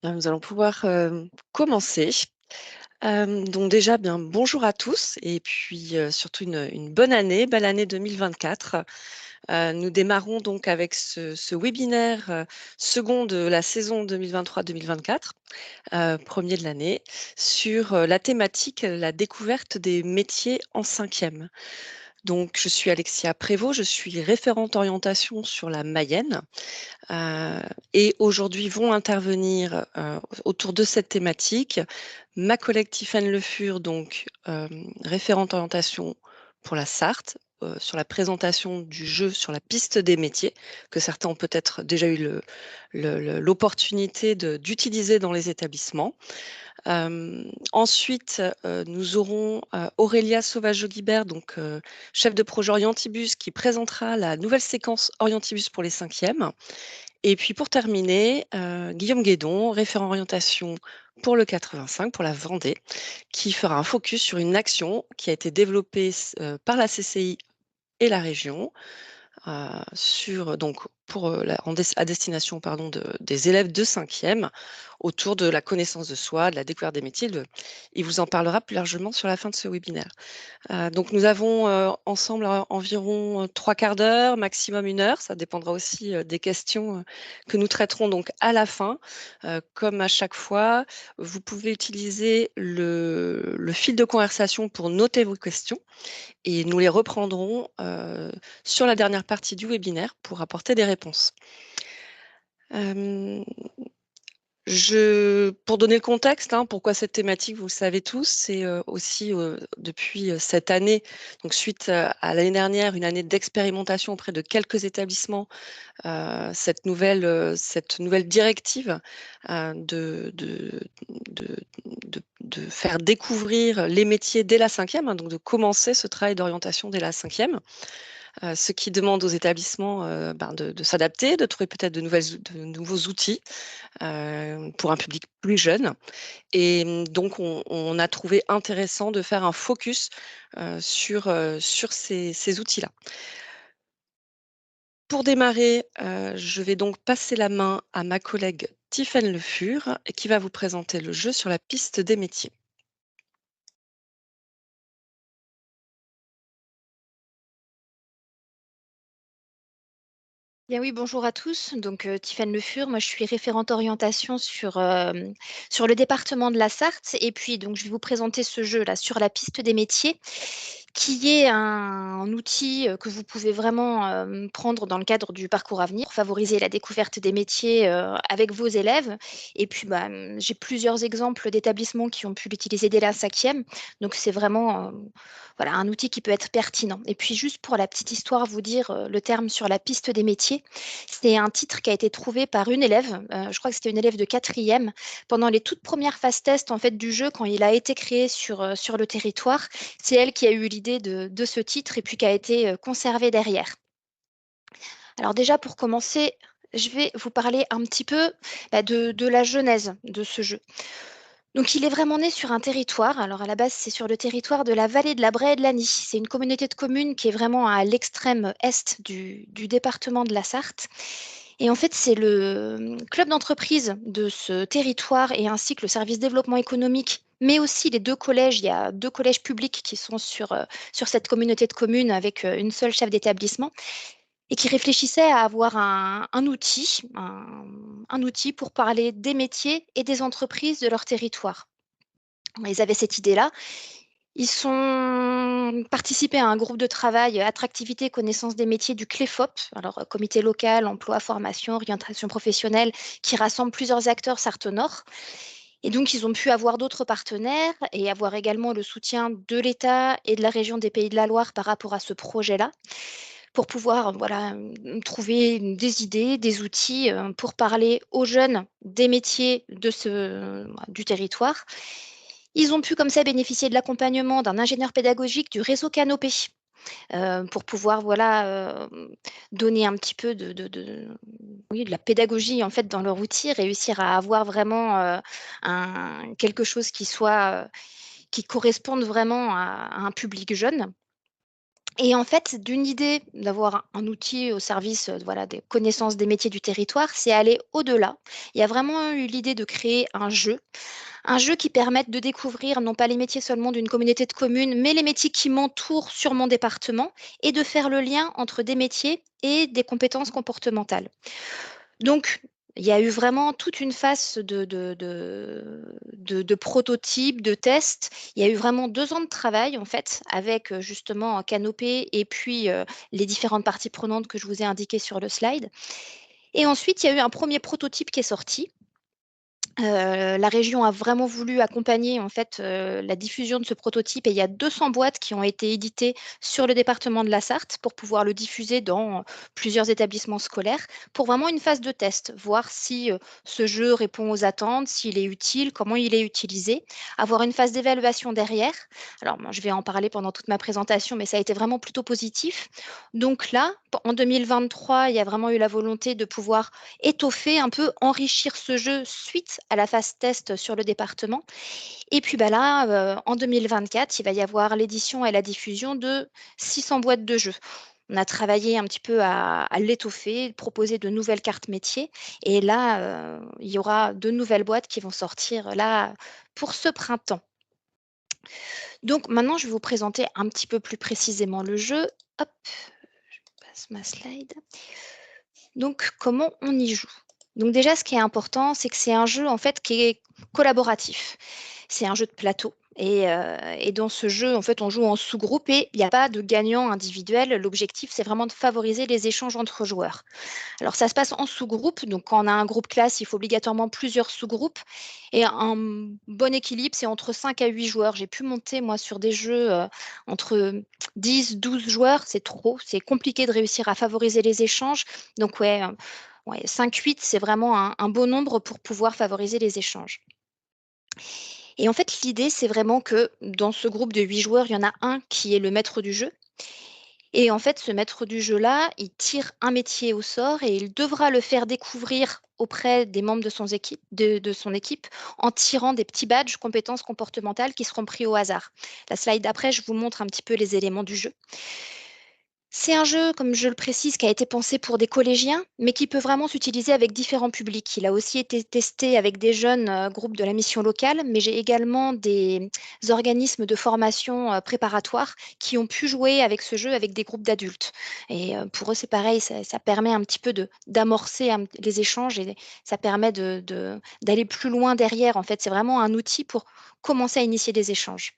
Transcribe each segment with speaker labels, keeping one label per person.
Speaker 1: Bien, nous allons pouvoir commencer. Donc déjà, bien, bonjour à tous et puis surtout une bonne année, belle année 2024. Nous démarrons donc avec ce webinaire second de la saison 2023-2024, premier de l'année, sur la thématique, la découverte des métiers en cinquième. Donc, je suis Alexia Prévost, je suis référente orientation sur la Mayenne. Et aujourd'hui vont intervenir autour de cette thématique ma collègue Tiffaine Le Fur, donc référente orientation pour la Sarthe, sur la présentation du jeu sur la piste des métiers, que certains ont peut-être déjà eu l'opportunité d'utiliser dans les établissements. Ensuite, nous aurons Aurélia Sauvageau-Guibert, donc chef de projet Orientibus, qui présentera la nouvelle séquence Orientibus pour les cinquièmes. Et puis pour terminer, Guillaume Guédon, référent orientation pour le 85, pour la Vendée, qui fera un focus sur une action qui a été développée par la CCI et la région, donc pour, à destination pardon, des élèves de 5e, autour de la connaissance de soi, de la découverte des métiers. Il vous en parlera plus largement sur la fin de ce webinaire. Donc nous avons ensemble environ 3/4 d'heure, maximum 1 heure. Ça dépendra aussi des questions que nous traiterons donc à la fin. Comme à chaque fois, vous pouvez utiliser le fil de conversation pour noter vos questions et nous les reprendrons sur la dernière partie du webinaire pour apporter des réponses. Pour donner le contexte, pourquoi cette thématique, vous le savez tous, c'est aussi depuis cette année, donc suite à l'année dernière, une année d'expérimentation auprès de quelques établissements, cette nouvelle directive de faire découvrir les métiers dès la 5e, donc de commencer ce travail d'orientation dès la 5e. Ce qui demande aux établissements de s'adapter, de trouver peut-être de nouveaux outils pour un public plus jeune. Et donc, on a trouvé intéressant de faire un focus sur ces outils-là. Pour démarrer, je vais donc passer la main à ma collègue Tiffaine Le Fur, qui va vous présenter le jeu sur la piste des métiers.
Speaker 2: Bien oui, bonjour à tous. Donc, Tiffaine Le Fur, moi je suis référente orientation sur le département de la Sarthe. Et puis, donc, je vais vous présenter ce jeu-là sur la piste des métiers, qui est un outil que vous pouvez vraiment prendre dans le cadre du parcours à venir pour favoriser la découverte des métiers avec vos élèves. Et puis, j'ai plusieurs exemples d'établissements qui ont pu l'utiliser dès la 5e. Donc, c'est vraiment voilà, un outil qui peut être pertinent. Et puis, juste pour la petite histoire, vous dire le terme sur la piste des métiers. C'est un titre qui a été trouvé par une élève, je crois que c'était une élève de 4e, pendant les toutes premières phases test en fait, du jeu, quand il a été créé sur le territoire. C'est elle qui a eu l'idée de ce titre et puis qui a été conservé derrière. Alors déjà, pour commencer, je vais vous parler un petit peu de la genèse de ce jeu. Donc, il est vraiment né sur un territoire. Alors, à la base, c'est sur le territoire de la vallée de la Braie et de l'Any. C'est une communauté de communes qui est vraiment à l'extrême est du département de la Sarthe. Et en fait, c'est le club d'entreprise de ce territoire et ainsi que le service développement économique, mais aussi les 2 collèges. Il y a 2 collèges publics qui sont sur cette communauté de communes avec une seule chef d'établissement et qui réfléchissaient à avoir un outil pour parler des métiers et des entreprises de leur territoire. Ils avaient cette idée-là. Ils sont participés à un groupe de travail attractivité, connaissance des métiers du CLEFOP, alors comité local, emploi, formation, orientation professionnelle, qui rassemble plusieurs acteurs Sarthe-Nord. Et donc, ils ont pu avoir d'autres partenaires et avoir également le soutien de l'État et de la région des Pays de la Loire par rapport à ce projet-là, pour pouvoir voilà, trouver des idées, des outils pour parler aux jeunes des métiers du territoire. Ils ont pu comme ça bénéficier de l'accompagnement d'un ingénieur pédagogique du réseau Canopé pour pouvoir voilà, donner un petit peu oui, de la pédagogie en fait, dans leur outil, réussir à avoir vraiment quelque chose qui corresponde vraiment à un public jeune. Et en fait, d'une idée d'avoir un outil au service voilà, des connaissances des métiers du territoire, c'est aller au-delà. Il y a vraiment eu l'idée de créer un jeu qui permette de découvrir non pas les métiers seulement d'une communauté de communes, mais les métiers qui m'entourent sur mon département et de faire le lien entre des métiers et des compétences comportementales. Donc, il y a eu vraiment toute une phase de prototype, de test. Il y a eu vraiment 2 ans de travail, en fait, avec justement un canopé et puis les différentes parties prenantes que je vous ai indiquées sur le slide. Et ensuite, il y a eu un premier prototype qui est sorti. La région a vraiment voulu accompagner en fait, la diffusion de ce prototype et il y a 200 boîtes qui ont été éditées sur le département de la Sarthe pour pouvoir le diffuser dans plusieurs établissements scolaires pour vraiment une phase de test, voir si, ce jeu répond aux attentes, s'il est utile, comment il est utilisé, avoir une phase d'évaluation derrière. Alors moi, je vais en parler pendant toute ma présentation, mais ça a été vraiment plutôt positif. Donc là, en 2023, il y a vraiment eu la volonté de pouvoir étoffer un peu, enrichir ce jeu suite à la phase test sur le département. Et puis bah là, en 2024, il va y avoir l'édition et la diffusion de 600 boîtes de jeux. On a travaillé un petit peu à l'étoffer, proposer de nouvelles cartes métiers. Et là, il y aura de nouvelles boîtes qui vont sortir là pour ce printemps. Donc maintenant, je vais vous présenter un petit peu plus précisément le jeu. Hop, je passe ma slide. Donc, comment on y joue? Donc déjà, ce qui est important, c'est que c'est un jeu en fait qui est collaboratif. C'est un jeu de plateau et dans ce jeu, en fait, on joue en sous-groupe et il n'y a pas de gagnant individuel. L'objectif, c'est vraiment de favoriser les échanges entre joueurs. Alors ça se passe en sous-groupe, donc quand on a un groupe classe, il faut obligatoirement plusieurs sous-groupes et un bon équilibre, c'est entre 5 à 8 joueurs. J'ai pu monter moi sur des jeux, entre 10, 12 joueurs, c'est trop, c'est compliqué de réussir à favoriser les échanges. Donc ouais, 5-8, c'est vraiment un beau nombre pour pouvoir favoriser les échanges. Et en fait, l'idée, c'est vraiment que dans ce groupe de 8 joueurs, il y en a un qui est le maître du jeu. Et en fait, ce maître du jeu-là, il tire un métier au sort et il devra le faire découvrir auprès des membres de son équipe en tirant des petits badges compétences comportementales qui seront pris au hasard. La slide d'après, je vous montre un petit peu les éléments du jeu. C'est un jeu, comme je le précise, qui a été pensé pour des collégiens, mais qui peut vraiment s'utiliser avec différents publics. Il a aussi été testé avec des jeunes groupes de la mission locale, mais j'ai également des organismes de formation préparatoire qui ont pu jouer avec ce jeu avec des groupes d'adultes. Et pour eux, c'est pareil, ça permet un petit peu d'amorcer les échanges et ça permet d'aller plus loin derrière. En fait, c'est vraiment un outil pour commencer à initier des échanges.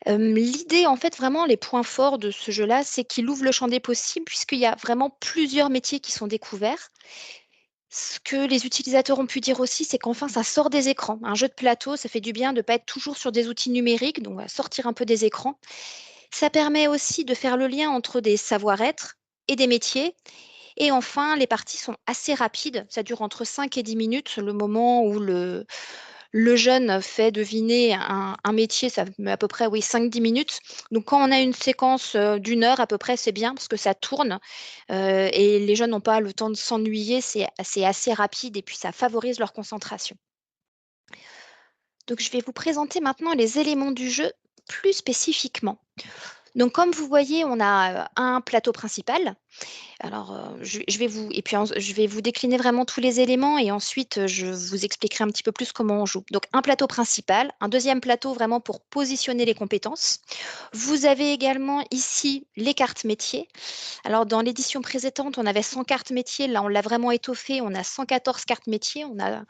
Speaker 2: L'idée, en fait, vraiment, les points forts de ce jeu-là, c'est qu'il ouvre le champ des possibles puisqu'il y a vraiment plusieurs métiers qui sont découverts. Ce que les utilisateurs ont pu dire aussi, c'est qu'enfin, ça sort des écrans. Un jeu de plateau, ça fait du bien de ne pas être toujours sur des outils numériques, donc sortir un peu des écrans. Ça permet aussi de faire le lien entre des savoir-être et des métiers. Et enfin, les parties sont assez rapides. Ça dure entre 5 et 10 minutes, le moment où le jeune fait deviner un métier, ça met à peu près oui, 5-10 minutes. Donc quand on a une séquence d'1 heure à peu près, c'est bien parce que ça tourne et les jeunes n'ont pas le temps de s'ennuyer, c'est assez rapide et puis ça favorise leur concentration. Donc je vais vous présenter maintenant les éléments du jeu plus spécifiquement. Donc comme vous voyez, on a un plateau principal. Alors, je vais vous et puis je vais vous décliner vraiment tous les éléments et ensuite, je vous expliquerai un petit peu plus comment on joue. Donc un plateau principal, un deuxième plateau vraiment pour positionner les compétences. Vous avez également ici les cartes métiers. Alors dans l'édition précédente, on avait 100 cartes métiers, là on l'a vraiment étoffé, on a 114 cartes métiers. On a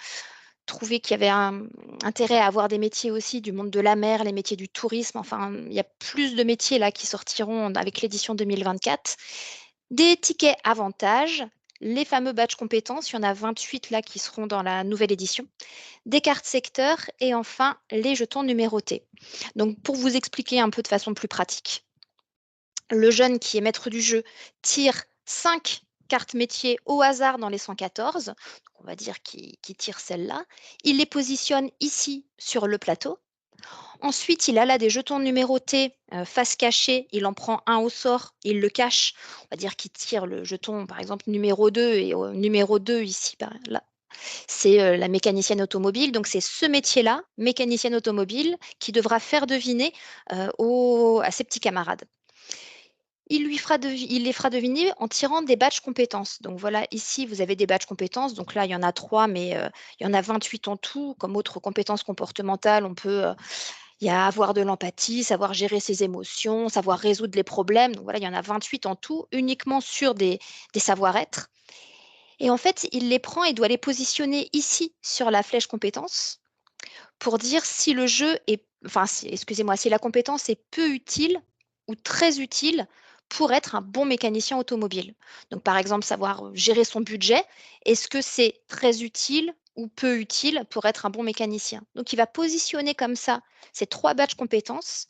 Speaker 2: trouvé qu'il y avait un intérêt à avoir des métiers aussi du monde de la mer, les métiers du tourisme, enfin, il y a plus de métiers là qui sortiront avec l'édition 2024. Des tickets avantages, les fameux badges compétences, il y en a 28 là qui seront dans la nouvelle édition, des cartes secteurs et enfin les jetons numérotés. Donc pour vous expliquer un peu de façon plus pratique, le jeune qui est maître du jeu tire 5 cartes métiers au hasard dans les 114, donc on va dire qu'il tire celle-là, il les positionne ici sur le plateau. Ensuite, il a là des jetons numérotés face cachée. Il en prend un au sort, il le cache. On va dire qu'il tire le jeton, par exemple, numéro 2 et au numéro 2 ici, là. C'est la mécanicienne automobile. Donc, c'est ce métier-là, mécanicienne automobile, qui devra faire deviner à ses petits camarades. Il les fera deviner en tirant des badges compétences. Donc voilà, ici, vous avez des badges compétences. Donc là, il y en a 3, mais il y en a 28 en tout. Comme autres compétences comportementales, on peut il y a avoir de l'empathie, savoir gérer ses émotions, savoir résoudre les problèmes. Donc voilà, il y en a 28 en tout, uniquement sur des savoir-être. Et en fait, il les prend et doit les positionner ici sur la flèche compétences pour dire si le jeu est, enfin, excusez-moi, si la compétence est peu utile ou très utile pour être un bon mécanicien automobile. Donc, par exemple, savoir gérer son budget, est-ce que c'est très utile ou peu utile pour être un bon mécanicien? Donc, il va positionner comme ça ces 3 badges compétences.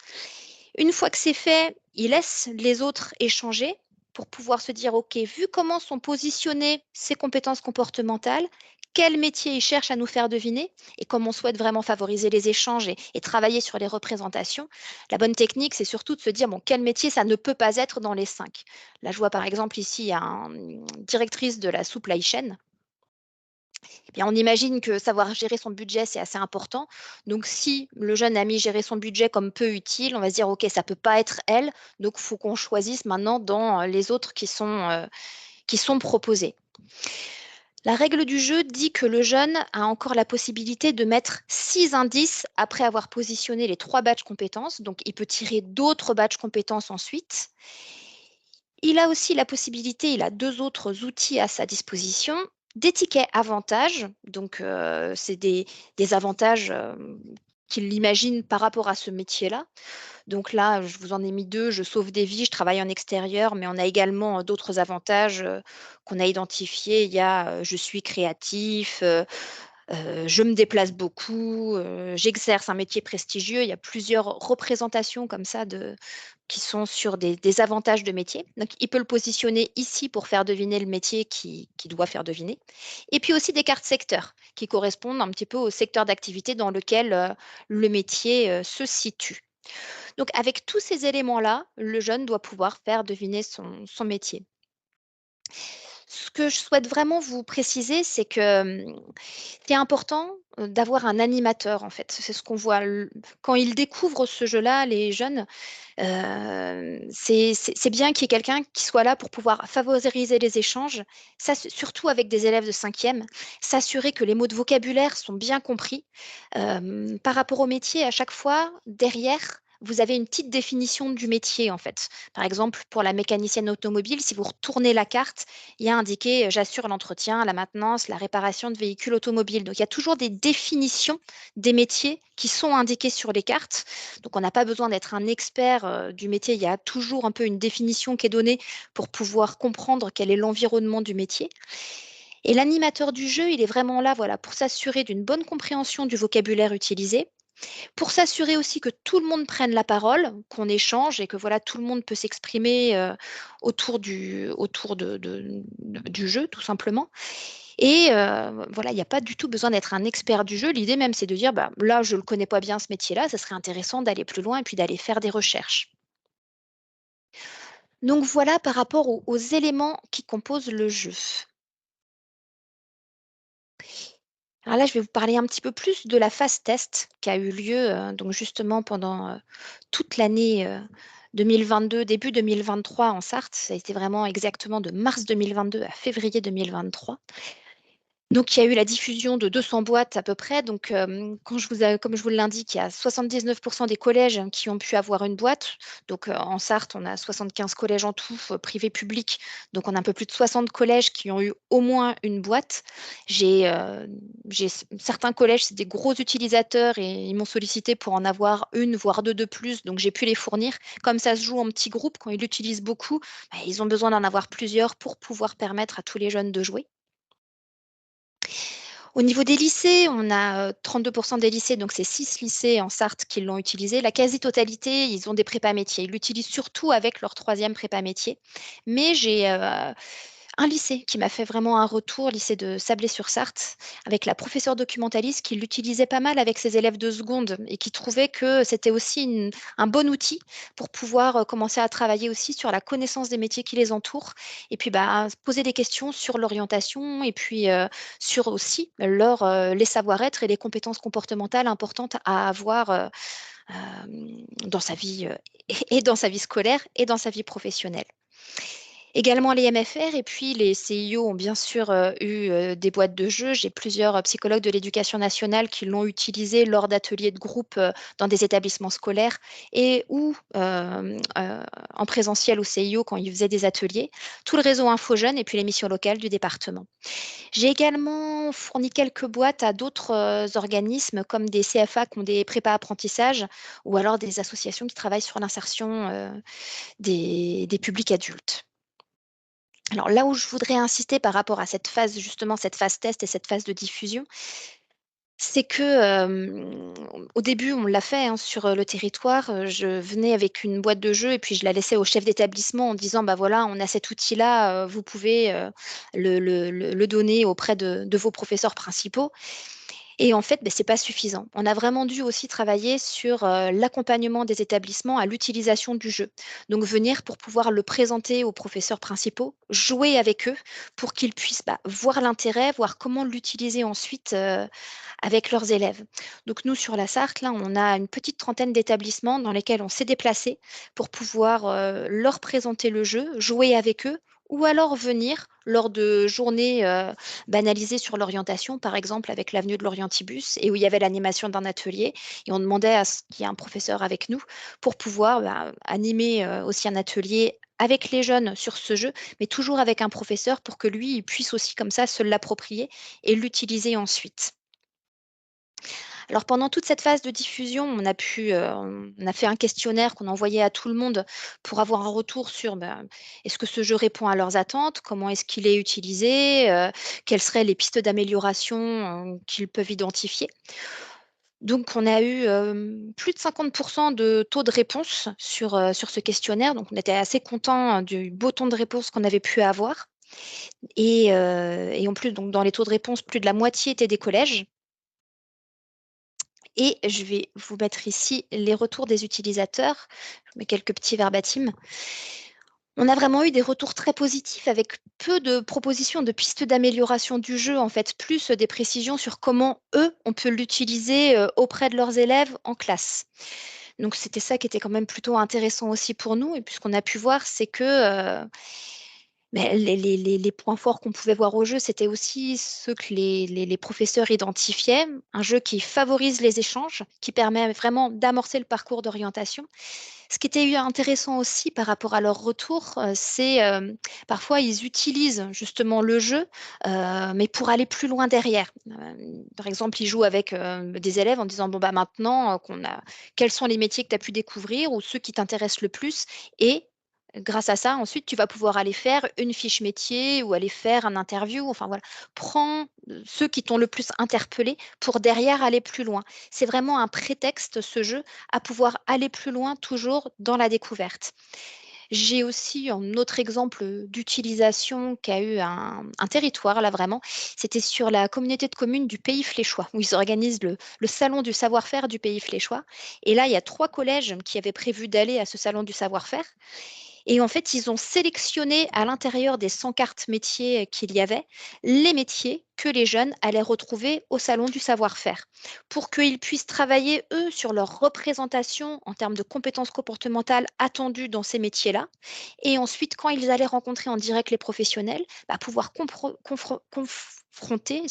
Speaker 2: Une fois que c'est fait, il laisse les autres échanger pour pouvoir se dire, OK, vu comment sont positionnées ces compétences comportementales, quel métier il cherche à nous faire deviner et comme on souhaite vraiment favoriser les échanges et travailler sur les représentations, la bonne technique, c'est surtout de se dire, bon, quel métier ça ne peut pas être dans les 5. Là, je vois par exemple ici, il y a une directrice de la supply chain. Eh bien, on imagine que savoir gérer son budget, c'est assez important. Donc, si le jeune a mis gérer son budget comme peu utile, on va se dire, OK, ça peut pas être elle, donc il faut qu'on choisisse maintenant dans les autres qui sont proposés. La règle du jeu dit que le jeune a encore la possibilité de mettre 6 indices après avoir positionné les 3 badges compétences. Donc, il peut tirer d'autres badges compétences ensuite. Il a aussi la possibilité, il a 2 autres outils à sa disposition, des tickets avantages. Donc, c'est des avantages qu'il imagine par rapport à ce métier-là. Donc là, je vous en ai mis 2, je sauve des vies, je travaille en extérieur, mais on a également d'autres avantages qu'on a identifiés. Il y a je suis créatif, je me déplace beaucoup, j'exerce un métier prestigieux. Il y a plusieurs représentations comme ça qui sont sur des avantages de métier. Donc, il peut le positionner ici pour faire deviner le métier qui doit faire deviner. Et puis aussi des cartes secteurs qui correspondent un petit peu au secteur d'activité dans lequel le métier se situe. Donc, avec tous ces éléments-là, le jeune doit pouvoir faire deviner son métier. Ce que je souhaite vraiment vous préciser, c'est que c'est important d'avoir un animateur, en fait. C'est ce qu'on voit quand ils découvrent ce jeu-là, les jeunes. C'est bien qu'il y ait quelqu'un qui soit là pour pouvoir favoriser les échanges, surtout avec des élèves de 5e, s'assurer que les mots de vocabulaire sont bien compris. Par rapport au métier, à chaque fois, derrière, vous avez une petite définition du métier, en fait. Par exemple, pour la mécanicienne automobile, si vous retournez la carte, il y a indiqué j'assure l'entretien, la maintenance, la réparation de véhicules automobiles. Donc, il y a toujours des définitions des métiers qui sont indiquées sur les cartes. Donc, on n'a pas besoin d'être un expert du métier. Il y a toujours un peu une définition qui est donnée pour pouvoir comprendre quel est l'environnement du métier. Et l'animateur du jeu, il est vraiment là, voilà, pour s'assurer d'une bonne compréhension du vocabulaire utilisé, pour s'assurer aussi que tout le monde prenne la parole, qu'on échange et que voilà, tout le monde peut s'exprimer du jeu, tout simplement. Et voilà, il n'y a pas du tout besoin d'être un expert du jeu. L'idée même, c'est de dire, bah, là, je ne le connais pas bien ce métier-là, ça serait intéressant d'aller plus loin et puis d'aller faire des recherches. Donc voilà par rapport aux éléments qui composent le jeu. Alors là, je vais vous parler un petit peu plus de la phase test qui a eu lieu donc justement pendant toute l'année 2022, début 2023 en Sarthe. Ça a été vraiment exactement de mars 2022 à février 2023. Donc, il y a eu la diffusion de 200 boîtes à peu près. Donc, comme je vous l'indique, il y a 79 des collèges qui ont pu avoir une boîte. Donc, en Sarthe, on a 75 collèges en tout, privés, publics. Donc, on a un peu plus de 60 collèges qui ont eu au moins une boîte. Certains collèges, c'est des gros utilisateurs et ils m'ont sollicité pour en avoir une, voire deux de plus. Donc, j'ai pu les fournir. Comme ça se joue en petits groupes, quand ils l'utilisent beaucoup, bah, ils ont besoin d'en avoir plusieurs pour pouvoir permettre à tous les jeunes de jouer. Au niveau des lycées, on a 32 des lycées, donc c'est 6 lycées en Sarthe qui l'ont utilisé. La quasi-totalité, ils ont des prépas métiers. Ils l'utilisent surtout avec leur 3e prépa métier. Mais j'ai Un lycée qui m'a fait vraiment un retour, lycée de Sablé-sur-Sarthe, avec la professeure documentaliste qui l'utilisait pas mal avec ses élèves de seconde et qui trouvait que c'était aussi un bon outil pour pouvoir commencer à travailler aussi sur la connaissance des métiers qui les entourent et puis bah, se poser des questions sur l'orientation et puis sur aussi les savoir-être et les compétences comportementales importantes à avoir dans sa vie et dans sa vie scolaire et dans sa vie professionnelle. Également les MFR et puis les CIO ont bien sûr eu des boîtes de jeux. J'ai plusieurs psychologues de l'éducation nationale qui l'ont utilisé lors d'ateliers de groupe dans des établissements scolaires et ou en présentiel au CIO quand ils faisaient des ateliers. Tout le réseau Info Jeunes et puis les missions locales du département. J'ai également fourni quelques boîtes à d'autres organismes comme des CFA qui ont des prépas apprentissages ou alors des associations qui travaillent sur l'insertion des publics adultes. Alors là où je voudrais insister par rapport à cette phase, justement, cette phase test et cette phase de diffusion, c'est que, au début, on l'a fait, hein, sur, le territoire, je venais avec une boîte de jeux et puis je la laissais au chef d'établissement en disant: «Bah, voilà, on a cet outil-là, vous pouvez, le donner auprès de vos professeurs principaux». Et en fait, beh, c'est pas suffisant. On a vraiment dû aussi travailler sur, l'accompagnement des établissements à l'utilisation du jeu. Donc venir pour pouvoir le présenter aux professeurs principaux, jouer avec eux pour qu'ils puissent, bah, voir l'intérêt, voir comment l'utiliser ensuite, avec leurs élèves. Donc nous, sur la Sarthe, là, on a une petite trentaine d'établissements dans lesquels on s'est déplacé pour pouvoir, leur présenter le jeu, jouer avec eux ou alors venir lors de journées, banalisées sur l'orientation, par exemple avec l'avenue de l'Orientibus et où il y avait l'animation d'un atelier et on demandait à ce qu'il y ait un professeur avec nous pour pouvoir, bah, animer, aussi un atelier avec les jeunes sur ce jeu, mais toujours avec un professeur pour que lui, il puisse aussi comme ça se l'approprier et l'utiliser ensuite. Alors pendant toute cette phase de diffusion, on a fait un questionnaire qu'on envoyait à tout le monde pour avoir un retour sur, ben, est-ce que ce jeu répond à leurs attentes? Comment est-ce qu'il est utilisé? Quelles seraient les pistes d'amélioration, qu'ils peuvent identifier? Donc on a eu, plus de 50 de taux de réponse sur ce questionnaire, donc on était assez contents du beau taux de réponse qu'on avait pu avoir et en plus donc dans les taux de réponse, plus de la moitié étaient des collèges. Et je vais vous mettre ici les retours des utilisateurs. Je mets quelques petits verbatim. On a vraiment eu des retours très positifs avec peu de propositions de pistes d'amélioration du jeu, en fait, plus des précisions sur comment eux, on peut l'utiliser auprès de leurs élèves en classe. Donc c'était ça qui était quand même plutôt intéressant aussi pour nous. Et puis ce qu'on a pu voir, c'est que mais les points forts qu'on pouvait voir au jeu, c'était aussi ceux que les professeurs identifiaient. Un jeu qui favorise les échanges, qui permet vraiment d'amorcer le parcours d'orientation. Ce qui était intéressant aussi par rapport à leur retour, c'est, parfois ils utilisent justement le jeu, mais pour aller plus loin derrière. Par exemple, ils jouent avec, des élèves en disant: «Bon, bah, maintenant, qu'on a quels sont les métiers que tu as pu découvrir ou ceux qui t'intéressent le plus?» et grâce à ça, ensuite, tu vas pouvoir aller faire une fiche métier ou aller faire un interview. Enfin voilà, prends, ceux qui t'ont le plus interpellé pour derrière aller plus loin. C'est vraiment un prétexte, ce jeu, à pouvoir aller plus loin toujours dans la découverte. J'ai aussi un autre exemple, d'utilisation qui a eu un territoire là vraiment, c'était sur la communauté de communes du Pays Fléchois, où ils organisent le salon du savoir-faire du Pays Fléchois et là, il y a 3 collèges qui avaient prévu d'aller à ce salon du savoir-faire et en fait, ils ont sélectionné à l'intérieur des 100 cartes métiers qu'il y avait, les métiers que les jeunes allaient retrouver au salon du savoir-faire, pour qu'ils puissent travailler, eux, sur leur représentation en termes de compétences comportementales attendues dans ces métiers-là. Et ensuite, quand ils allaient rencontrer en direct les professionnels, bah, pouvoir confronter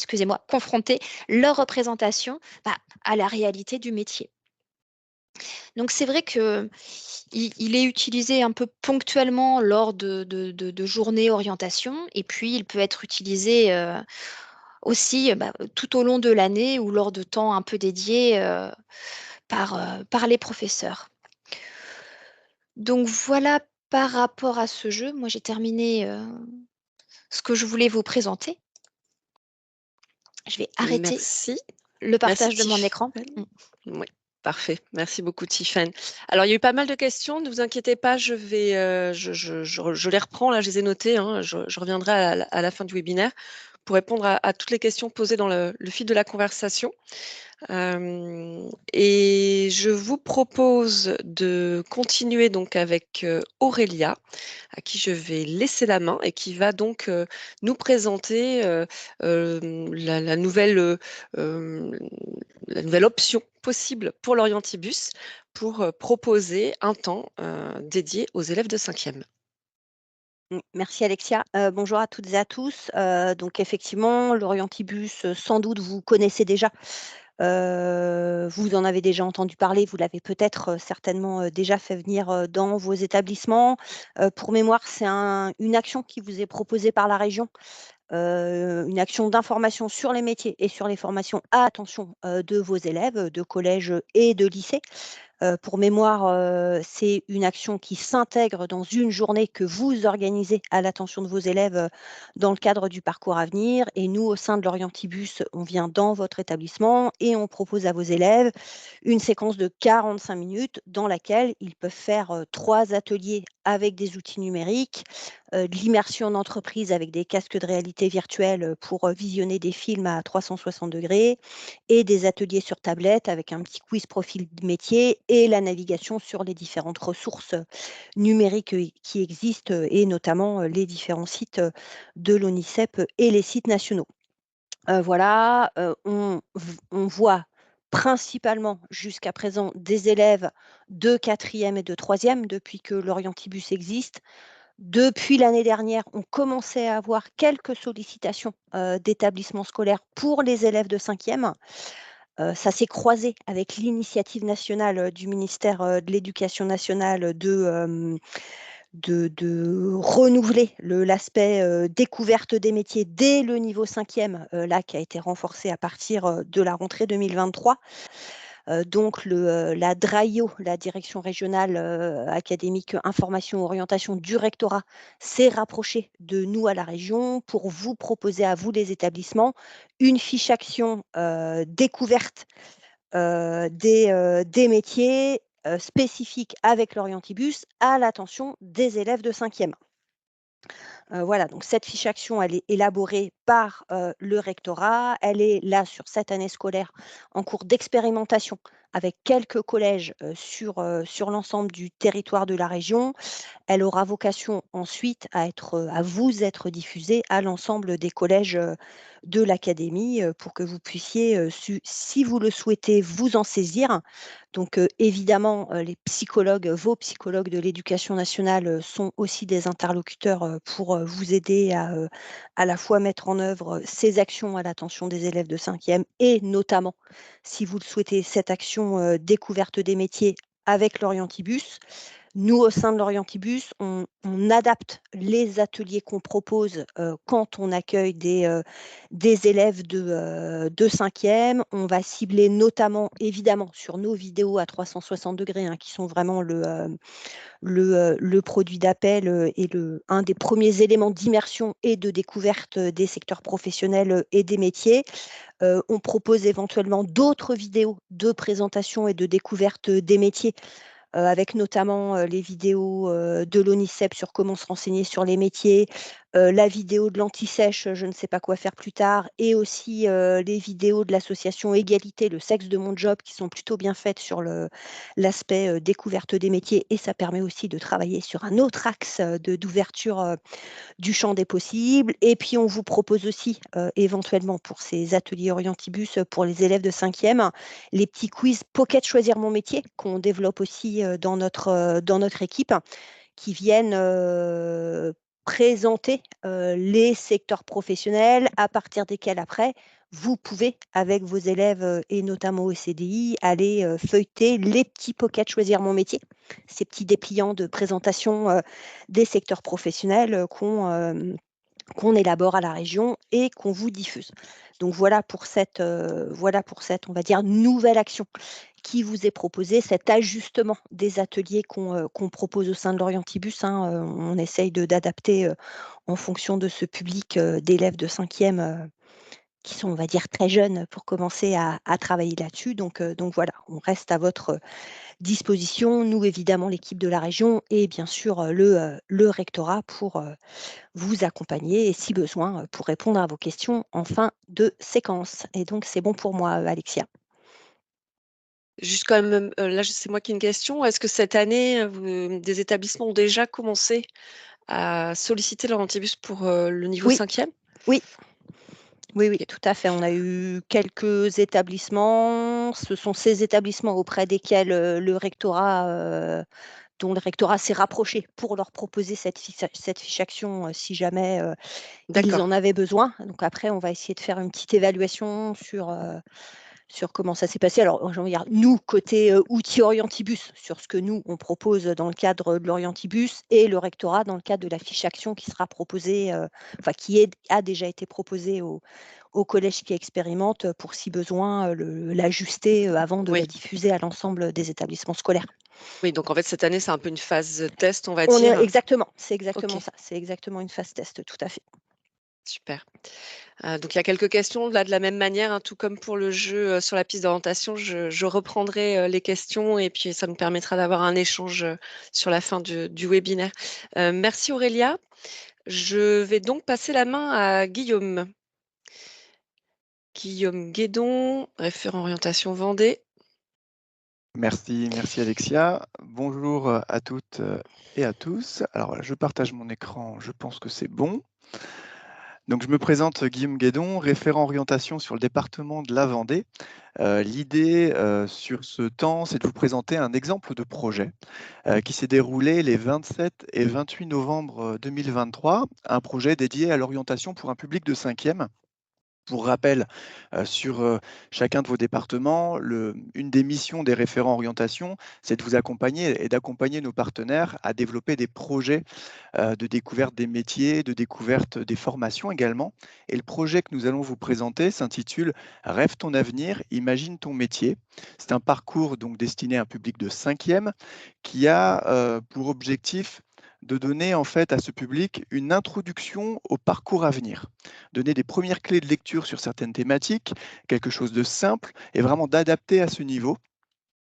Speaker 2: leur représentation bah, à la réalité du métier. Donc c'est vrai que il est utilisé un peu ponctuellement lors de journées orientation et puis il peut être utilisé, aussi, bah, tout au long de l'année ou lors de temps un peu dédiés, par les professeurs. Donc voilà par rapport à ce jeu. Moi j'ai terminé, ce que je voulais vous présenter. Je vais arrêter
Speaker 1: Merci.
Speaker 2: le
Speaker 1: Merci
Speaker 2: partage de mon écran.
Speaker 1: Tiffany.
Speaker 2: Mmh.
Speaker 1: Oui. Parfait. Merci beaucoup, Tiffaine. Alors, il y a eu pas mal de questions. Ne vous inquiétez pas, je vais, je les reprends. Là, je les ai notées, hein. Je reviendrai à la fin du webinaire pour répondre à toutes les questions posées dans le fil de la conversation. Et je vous propose de continuer donc avec Aurélia, à qui je vais laisser la main et qui va donc nous présenter la nouvelle, euh, la nouvelle option possible pour l'Orientibus pour proposer un temps dédié aux élèves de cinquième.
Speaker 3: Merci Alexia. Bonjour à toutes et à tous. Donc effectivement, l'Orientibus, sans doute vous connaissez déjà. Vous en avez déjà entendu parler, vous l'avez peut-être certainement déjà fait venir dans vos établissements. Pour mémoire, c'est une action qui vous est proposée par la région, une action d'information sur les métiers et sur les formations à l'attention de vos élèves de collège et de lycée. Pour mémoire, c'est une action qui s'intègre dans une journée que vous organisez à l'attention de vos élèves, dans le cadre du parcours à venir. Et nous, au sein de l'Orientibus, on vient dans votre établissement et on propose à vos élèves une séquence de 45 minutes dans laquelle ils peuvent faire 3 ateliers avec des outils numériques, de l'immersion en entreprise avec des casques de réalité virtuelle, pour visionner des films à 360° et des ateliers sur tablette avec un petit quiz profil de métier et la navigation sur les différentes ressources numériques qui existent et notamment les différents sites de l'ONICEP et les sites nationaux. Voilà, on voit principalement jusqu'à présent des élèves de quatrième et de troisième depuis que l'Orientibus existe. Depuis l'année dernière, on commençait à avoir quelques sollicitations d'établissements scolaires pour les élèves de cinquième. Ça s'est croisé avec l'initiative nationale du ministère de l'Éducation nationale de renouveler l'aspect découverte des métiers dès le niveau cinquième, là, qui a été renforcé à partir de la rentrée 2023. Donc la DRAIO, la direction régionale académique information orientation du rectorat, s'est rapprochée de nous à la région pour vous proposer à vous les établissements une fiche action découverte des métiers spécifiques avec l'Orientibus à l'attention des élèves de cinquième. Voilà, donc cette fiche action, elle est élaborée par le rectorat. Elle est là sur cette année scolaire en cours d'expérimentation avec quelques collèges sur l'ensemble du territoire de la région. Elle aura vocation ensuite à vous être diffusée à l'ensemble des collèges de l'académie pour que vous puissiez, si vous le souhaitez, vous en saisir. Donc évidemment, vos psychologues de l'éducation nationale sont aussi des interlocuteurs pour vous aider à la fois mettre en œuvre ces actions à l'attention des élèves de cinquième et notamment, si vous le souhaitez, cette action découverte des métiers avec l'Orientibus. Nous, au sein de l'Orientibus, on adapte les ateliers qu'on propose quand on accueille des élèves de cinquième. On va cibler notamment, évidemment, sur nos vidéos à 360°, qui sont vraiment le produit d'appel et un des premiers éléments d'immersion et de découverte des secteurs professionnels et des métiers. On propose éventuellement d'autres vidéos de présentation et de découverte des métiers avec notamment les vidéos de l'ONICEP sur comment se renseigner sur les métiers, la vidéo de l'anti-sèche, je ne sais pas quoi faire plus tard, et aussi les vidéos de l'association Égalité, le sexe de mon job, qui sont plutôt bien faites sur l'aspect découverte des métiers, et ça permet aussi de travailler sur un autre axe d'ouverture du champ des possibles. Et puis, on vous propose aussi, éventuellement, pour ces ateliers Orientibus, pour les élèves de cinquième, les petits quiz Pocket Choisir mon métier, qu'on développe aussi dans notre équipe, qui viennent présenter les secteurs professionnels à partir desquels, après, vous pouvez, avec vos élèves et notamment au CDI, aller feuilleter les petits Pocket Choisir mon métier, ces petits dépliants de présentation des secteurs professionnels qu'on élabore à la région et qu'on vous diffuse. Donc voilà pour cette, on va dire, nouvelle action qui vous est proposée, cet ajustement des ateliers qu'on propose au sein de l'Orientibus, hein. On essaye d'adapter en fonction de ce public d'élèves de cinquième qui sont, on va dire, très jeunes pour commencer à travailler là-dessus. Donc voilà, on reste à votre disposition, nous évidemment l'équipe de la région et bien sûr le rectorat pour vous accompagner et si besoin pour répondre à vos questions en fin de séquence. Et donc c'est bon pour moi, Alexia.
Speaker 1: Juste quand même, là, c'est moi qui ai une question. Est-ce que cette année, des établissements ont déjà commencé à solliciter leur antibus pour le niveau
Speaker 3: Oui,
Speaker 1: 5e?
Speaker 3: oui, oui, oui,
Speaker 1: Ok,
Speaker 3: tout à fait. On a eu quelques établissements. Ce sont ces établissements auprès desquels dont le rectorat s'est rapproché pour leur proposer cette fiche action si jamais ils
Speaker 1: d'accord.
Speaker 3: en avaient besoin. Donc après, on va essayer de faire une petite évaluation sur comment ça s'est passé. Alors, j'ai envie de dire, nous, côté outils Orientibus, sur ce que nous, on propose dans le cadre de l'Orientibus et le rectorat dans le cadre de la fiche action qui sera proposée, enfin, a déjà été proposée au collège qui expérimente pour, si besoin, l'ajuster avant de la
Speaker 1: Oui,
Speaker 3: diffuser à l'ensemble des établissements scolaires.
Speaker 1: oui, donc en fait, cette année, c'est un peu une phase test, on va
Speaker 3: On est
Speaker 1: dire.
Speaker 3: exactement, c'est exactement
Speaker 1: Ok,
Speaker 3: ça. C'est exactement une phase test, tout à fait.
Speaker 1: super. Donc il y a quelques questions là de la même manière, hein, tout comme pour le jeu sur la piste d'orientation, je reprendrai les questions et puis ça me permettra d'avoir un échange sur la fin du webinaire. Merci Aurélia. Je vais donc passer la main à Guillaume. Guillaume Guédon, référent orientation Vendée.
Speaker 4: Merci Alexia. Bonjour à toutes et à tous. Alors voilà, je partage mon écran, je pense que c'est bon. Donc je me présente Guillaume Guédon, référent orientation sur le département de la Vendée. L'idée sur ce temps, c'est de vous présenter un exemple de projet qui s'est déroulé les 27 et 28 novembre 2023, un projet dédié à l'orientation pour un public de 5e. Pour rappel, sur chacun de vos départements, une des missions des référents orientation, c'est de vous accompagner et d'accompagner nos partenaires à développer des projets de découverte des métiers, de découverte des formations également. Et le projet que nous allons vous présenter s'intitule Rêve ton avenir, imagine ton métier. C'est un parcours donc destiné à un public de 5e qui a pour objectif de donner en fait à ce public une introduction au parcours à venir, donner des premières clés de lecture sur certaines thématiques, quelque chose de simple et vraiment d'adapté à ce niveau.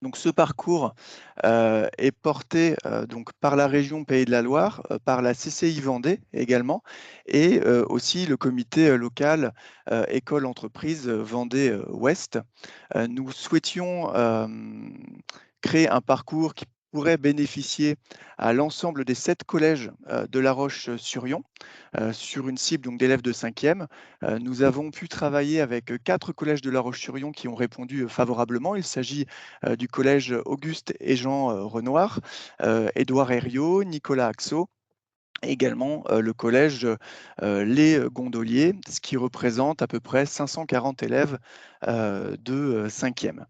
Speaker 4: Donc ce parcours est porté donc par la région Pays de la Loire, par la CCI Vendée également, et aussi le comité local École Entreprise Vendée Ouest. Nous souhaitions créer un parcours qui pourrait bénéficier à l'ensemble des 7 collèges de La Roche-sur-Yon, sur une cible donc d'élèves de 5e. Nous avons pu travailler avec 4 collèges de La Roche-sur-Yon qui ont répondu favorablement. Il s'agit du collège Auguste et Jean Renoir, Édouard Herriot, Nicolas Axot, également le collège Les Gondoliers, ce qui représente à peu près 540 élèves de 5e.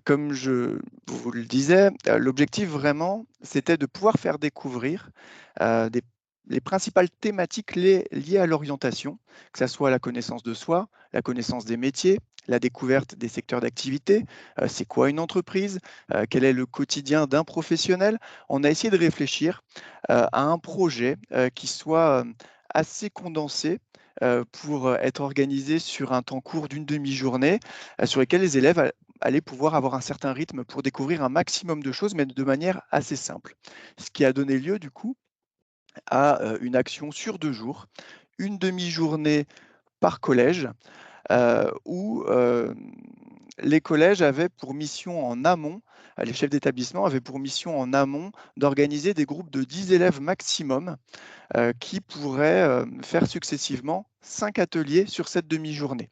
Speaker 4: Comme je vous le disais, l'objectif vraiment, c'était de pouvoir faire découvrir des les principales thématiques liées à l'orientation, que ce soit la connaissance de soi, la connaissance des métiers, la découverte des secteurs d'activité, c'est quoi une entreprise, quel est le quotidien d'un professionnel. On a essayé de réfléchir à un projet qui soit assez condensé pour être organisé sur un temps court d'une demi-journée, sur lequel les élèves allaient pouvoir avoir un certain rythme pour découvrir un maximum de choses, mais de manière assez simple. Ce qui a donné lieu, du coup, à une action sur 2 jours, une demi-journée par collège, où les collèges avaient pour mission en amont, les chefs d'établissement avaient pour mission en amont d'organiser des groupes de 10 élèves maximum qui pourraient faire successivement 5 ateliers sur cette demi-journée.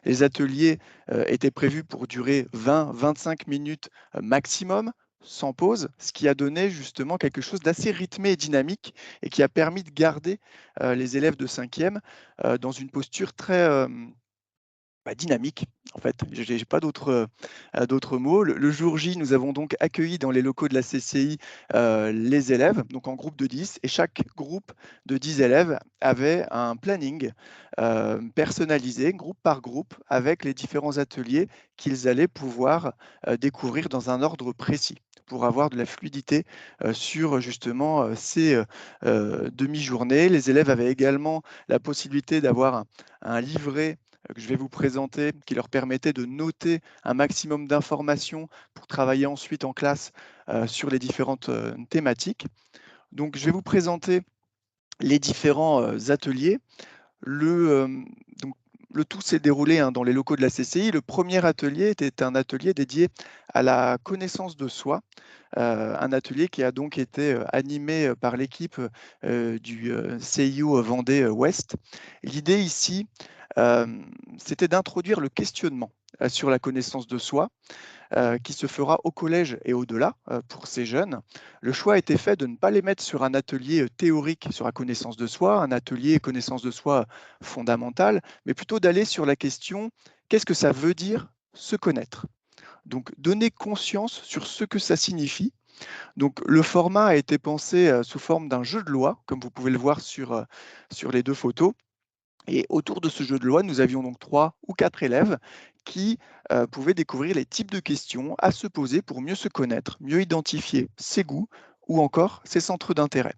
Speaker 4: Les ateliers étaient prévus pour durer 20-25 minutes maximum, sans pause, ce qui a donné justement quelque chose d'assez rythmé et dynamique et qui a permis de garder les élèves de 5e dans une posture très dynamique. En fait, je n'ai pas d'autres mots. Le jour J, nous avons donc accueilli dans les locaux de la CCI les élèves, donc en groupe de 10, et chaque groupe de 10 élèves avait un planning personnalisé, groupe par groupe, avec les différents ateliers qu'ils allaient pouvoir découvrir dans un ordre précis pour avoir de la fluidité sur justement ces demi-journées. Les élèves avaient également la possibilité d'avoir un livret que je vais vous présenter, qui leur permettait de noter un maximum d'informations pour travailler ensuite en classe sur les différentes thématiques. Donc, je vais vous présenter les différents ateliers. Donc, le tout s'est déroulé dans les locaux de la CCI. Le premier atelier était un atelier dédié à la connaissance de soi, un atelier qui a donc été animé par l'équipe du CIO Vendée Ouest. L'idée ici, c'était d'introduire le questionnement sur la connaissance de soi, qui se fera au collège et au-delà pour ces jeunes. Le choix a été fait de ne pas les mettre sur un atelier théorique sur la connaissance de soi, un atelier connaissance de soi fondamentale, mais plutôt d'aller sur la question qu'est-ce que ça veut dire se connaître? Donc, donner conscience sur ce que ça signifie. Donc, le format a été pensé sous forme d'un jeu de loi, comme vous pouvez le voir sur les deux photos. Et autour de ce jeu de loi, nous avions donc 3 ou 4 élèves qui pouvaient découvrir les types de questions à se poser pour mieux se connaître, mieux identifier ses goûts ou encore ses centres d'intérêt.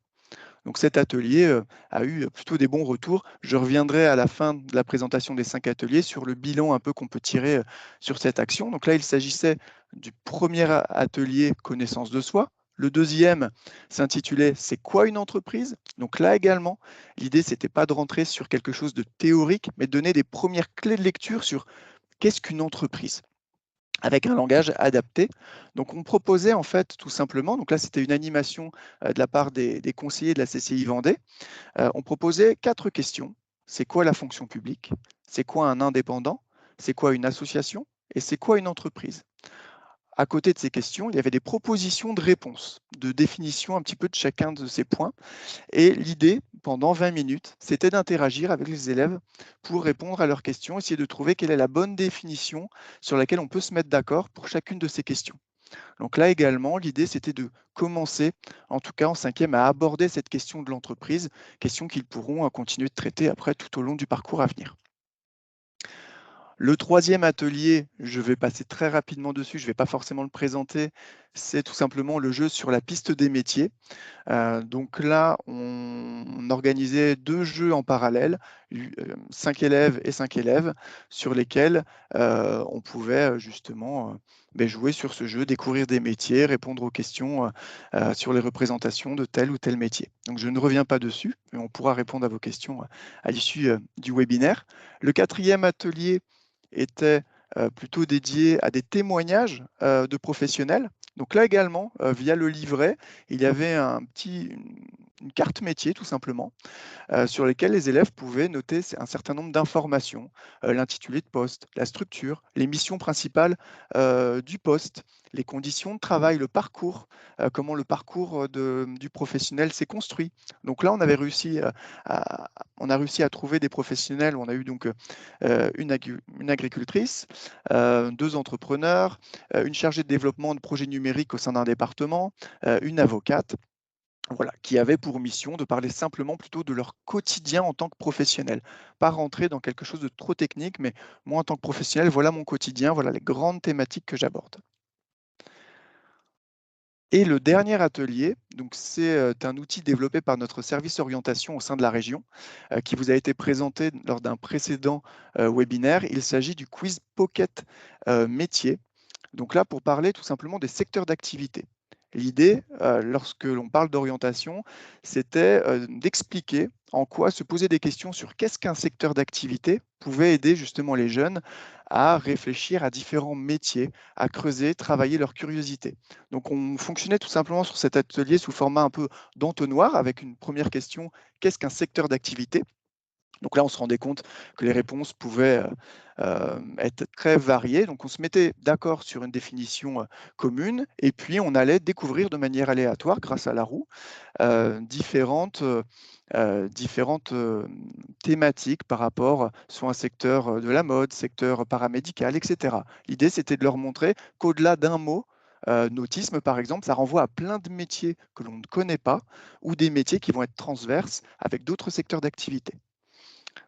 Speaker 4: Donc cet atelier a eu plutôt des bons retours. Je reviendrai à la fin de la présentation des 5 ateliers sur le bilan un peu qu'on peut tirer sur cette action. Donc là, il s'agissait du premier atelier connaissance de soi. Le deuxième s'intitulait C'est quoi une entreprise? Donc là également, l'idée, c'était pas de rentrer sur quelque chose de théorique, mais de donner des premières clés de lecture sur qu'est-ce qu'une entreprise avec un langage adapté. Donc on proposait en fait tout simplement, donc là c'était une animation de la part des conseillers de la CCI Vendée, on proposait 4 questions. C'est quoi la fonction publique? C'est quoi un indépendant? C'est quoi une association? Et c'est quoi une entreprise? À côté de ces questions, il y avait des propositions de réponses, de définition un petit peu de chacun de ces points. Et l'idée, pendant 20 minutes, c'était d'interagir avec les élèves pour répondre à leurs questions, essayer de trouver quelle est la bonne définition sur laquelle on peut se mettre d'accord pour chacune de ces questions. Donc là également, l'idée, c'était de commencer, en tout cas en 5e, à aborder cette question de l'entreprise, question qu'ils pourront continuer de traiter après tout au long du parcours à venir. Le troisième atelier, je vais passer très rapidement dessus, je ne vais pas forcément le présenter, c'est tout simplement le jeu sur la piste des métiers. Donc là, on organisait 2 jeux en parallèle, 5 élèves et 5 élèves, sur lesquels on pouvait justement jouer sur ce jeu, découvrir des métiers, répondre aux questions sur les représentations de tel ou tel métier. Donc je ne reviens pas dessus, mais on pourra répondre à vos questions à l'issue du webinaire. Le 4e atelier était plutôt dédié à des témoignages de professionnels. Donc là également, via le livret, il y avait une carte métier tout simplement, sur lesquelles les élèves pouvaient noter un certain nombre d'informations, l'intitulé de poste, la structure, les missions principales du poste, les conditions de travail, le parcours, comment le parcours du professionnel s'est construit. Donc là, on a réussi à trouver des professionnels. On a eu donc une agricultrice, 2 entrepreneurs, une chargée de développement de projets numériques au sein d'un département, une avocate. Voilà, qui avaient pour mission de parler simplement plutôt de leur quotidien en tant que professionnel. Pas rentrer dans quelque chose de trop technique, mais moi en tant que professionnel, voilà mon quotidien, voilà les grandes thématiques que j'aborde. Et le dernier atelier, donc c'est un outil développé par notre service orientation au sein de la région, qui vous a été présenté lors d'un précédent webinaire. Il s'agit du quiz Pocket métier. Donc là, pour parler tout simplement des secteurs d'activité. L'idée, lorsque l'on parle d'orientation, c'était d'expliquer en quoi se poser des questions sur qu'est-ce qu'un secteur d'activité pouvait aider justement les jeunes à réfléchir à différents métiers, à creuser, travailler leur curiosité. Donc on fonctionnait tout simplement sur cet atelier sous format un peu d'entonnoir avec une première question, qu'est-ce qu'un secteur d'activité? Donc là, on se rendait compte que les réponses pouvaient être très variées. Donc on se mettait d'accord sur une définition commune et puis on allait découvrir de manière aléatoire, grâce à la roue, différentes thématiques par rapport soit à un secteur de la mode, secteur paramédical, etc. L'idée, c'était de leur montrer qu'au-delà d'un mot, nautisme par exemple, ça renvoie à plein de métiers que l'on ne connaît pas ou des métiers qui vont être transverses avec d'autres secteurs d'activité.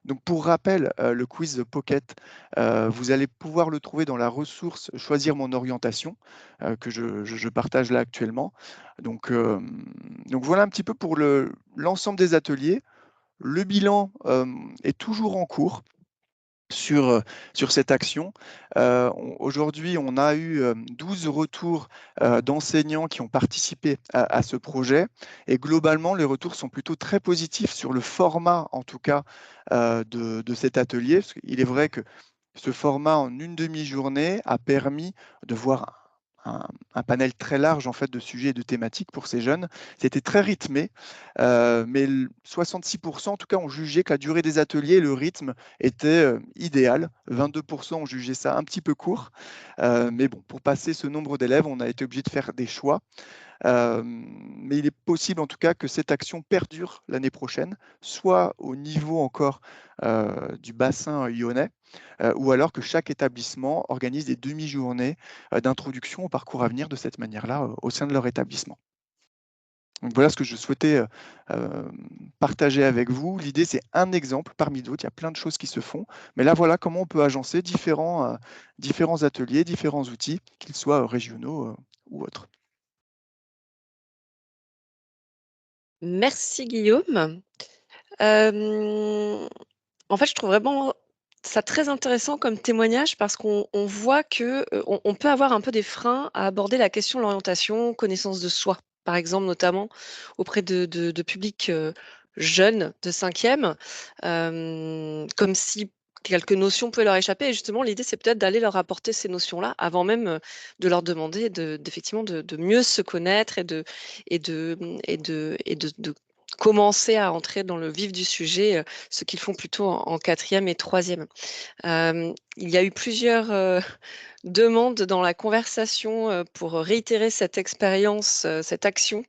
Speaker 4: Donc pour rappel, le quiz Pocket, vous allez pouvoir le trouver dans la ressource Choisir mon orientation, que je partage là actuellement. Donc voilà un petit peu pour l'ensemble des ateliers. Le bilan est toujours en cours. sur cette action. Aujourd'hui, on a eu 12 retours d'enseignants qui ont participé à ce projet et globalement, les retours sont plutôt très positifs sur le format, en tout cas, de cet atelier. Parce qu'il est vrai que ce format en une demi-journée a permis de voir un panel très large en fait, de sujets et de thématiques pour ces jeunes. C'était très rythmé, mais 66% en tout cas ont jugé que la durée des ateliers et le rythme était idéal. 22% ont jugé ça un petit peu court. Mais bon, pour passer ce nombre d'élèves, on a été obligé de faire des choix. Mais il est possible en tout cas que cette action perdure l'année prochaine, soit au niveau encore du bassin lyonnais, ou alors que chaque établissement organise des demi-journées d'introduction au parcours à venir de cette manière-là au sein de leur établissement. Donc voilà ce que je souhaitais partager avec vous. L'idée, c'est un exemple parmi d'autres. Il y a plein de choses qui se font. Mais là, voilà comment on peut agencer différents ateliers, différents outils, qu'ils soient régionaux ou autres.
Speaker 1: Merci Guillaume. En fait, je trouve vraiment ça très intéressant comme témoignage parce qu'on voit que on peut avoir un peu des freins à aborder la question de l'orientation, connaissance de soi, par exemple, notamment auprès de publics jeunes de cinquième, comme si quelques notions pouvaient leur échapper. Et justement, l'idée, c'est peut-être d'aller leur apporter ces notions-là avant même de leur demander d'effectivement de mieux se connaître et de commencer à entrer dans le vif du sujet, ce qu'ils font plutôt en quatrième et troisième. Il y a eu plusieurs demandes dans la conversation pour réitérer cette expérience, cette action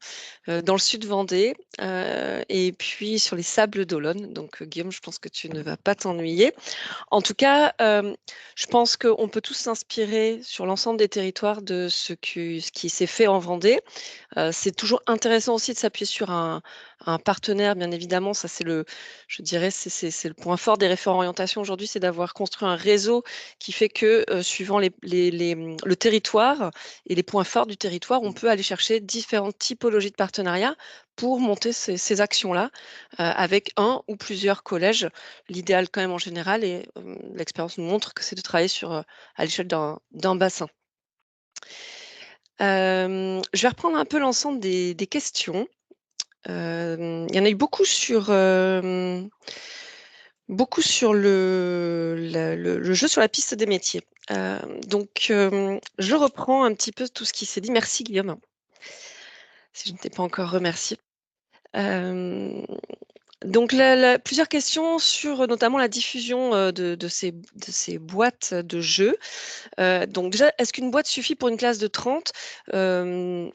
Speaker 1: dans le sud Vendée et puis sur les Sables d'Olonne. Donc, Guillaume, je pense que tu ne vas pas t'ennuyer. En tout cas, je pense qu'on peut tous s'inspirer sur l'ensemble des territoires de ce qui s'est fait en Vendée. C'est toujours intéressant aussi de s'appuyer sur un partenaire, bien évidemment. Ça, je dirais, c'est le point fort des référents orientation aujourd'hui, c'est d'avoir construit un réseau qui fait que, suivant le territoire et les points forts du territoire, on peut aller chercher différentes typologies de partenariats pour monter ces actions-là, avec un ou plusieurs collèges. L'idéal quand même en général et l'expérience nous montre que c'est de travailler à l'échelle d'un bassin. Je vais reprendre un peu l'ensemble des questions. Il y en a eu beaucoup sur le jeu sur la piste des métiers. Donc, je reprends un petit peu tout ce qui s'est dit. Merci Guillaume, si je ne t'ai pas encore remercié. Donc, plusieurs questions sur notamment la diffusion de ces boîtes de jeux. Donc déjà, est-ce qu'une boîte suffit pour une classe de 30? Je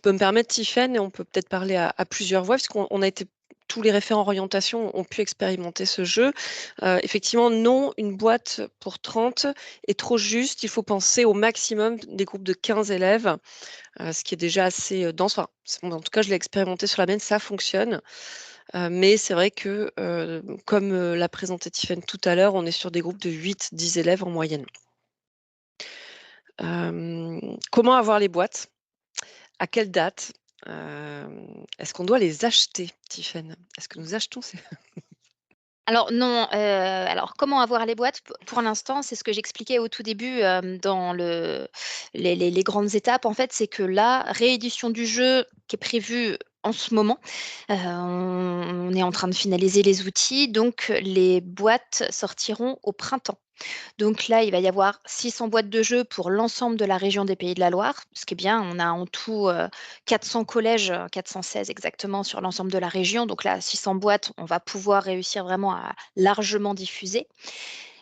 Speaker 1: peux me permettre, Tiffaine, et on peut peut-être parler à plusieurs voix, puisqu'on a été tous les référents orientation ont pu expérimenter ce jeu. Effectivement, non, une boîte pour 30 est trop juste. Il faut penser au maximum des groupes de 15 élèves, ce qui est déjà assez dense. Enfin, en tout cas, je l'ai expérimenté sur la mienne, ça fonctionne. Mais c'est vrai que, comme l'a présenté Tiffaine tout à l'heure, on est sur des groupes de 8-10 élèves en moyenne. Comment avoir les boîtes? À quelle date? Est-ce qu'on doit les acheter, Tiffaine? Est-ce que nous achetons ces
Speaker 2: Alors non, alors comment avoir les boîtes? Pour l'instant, c'est ce que j'expliquais au tout début, dans les grandes étapes, en fait, c'est que la réédition du jeu qui est prévue en ce moment, on est en train de finaliser les outils, donc les boîtes sortiront au printemps. Donc là, il va y avoir 600 boîtes de jeux pour l'ensemble de la région des Pays de la Loire, ce qui est bien. On a en tout 400 collèges, 416 exactement sur l'ensemble de la région. Donc là, 600 boîtes, on va pouvoir réussir vraiment à largement diffuser.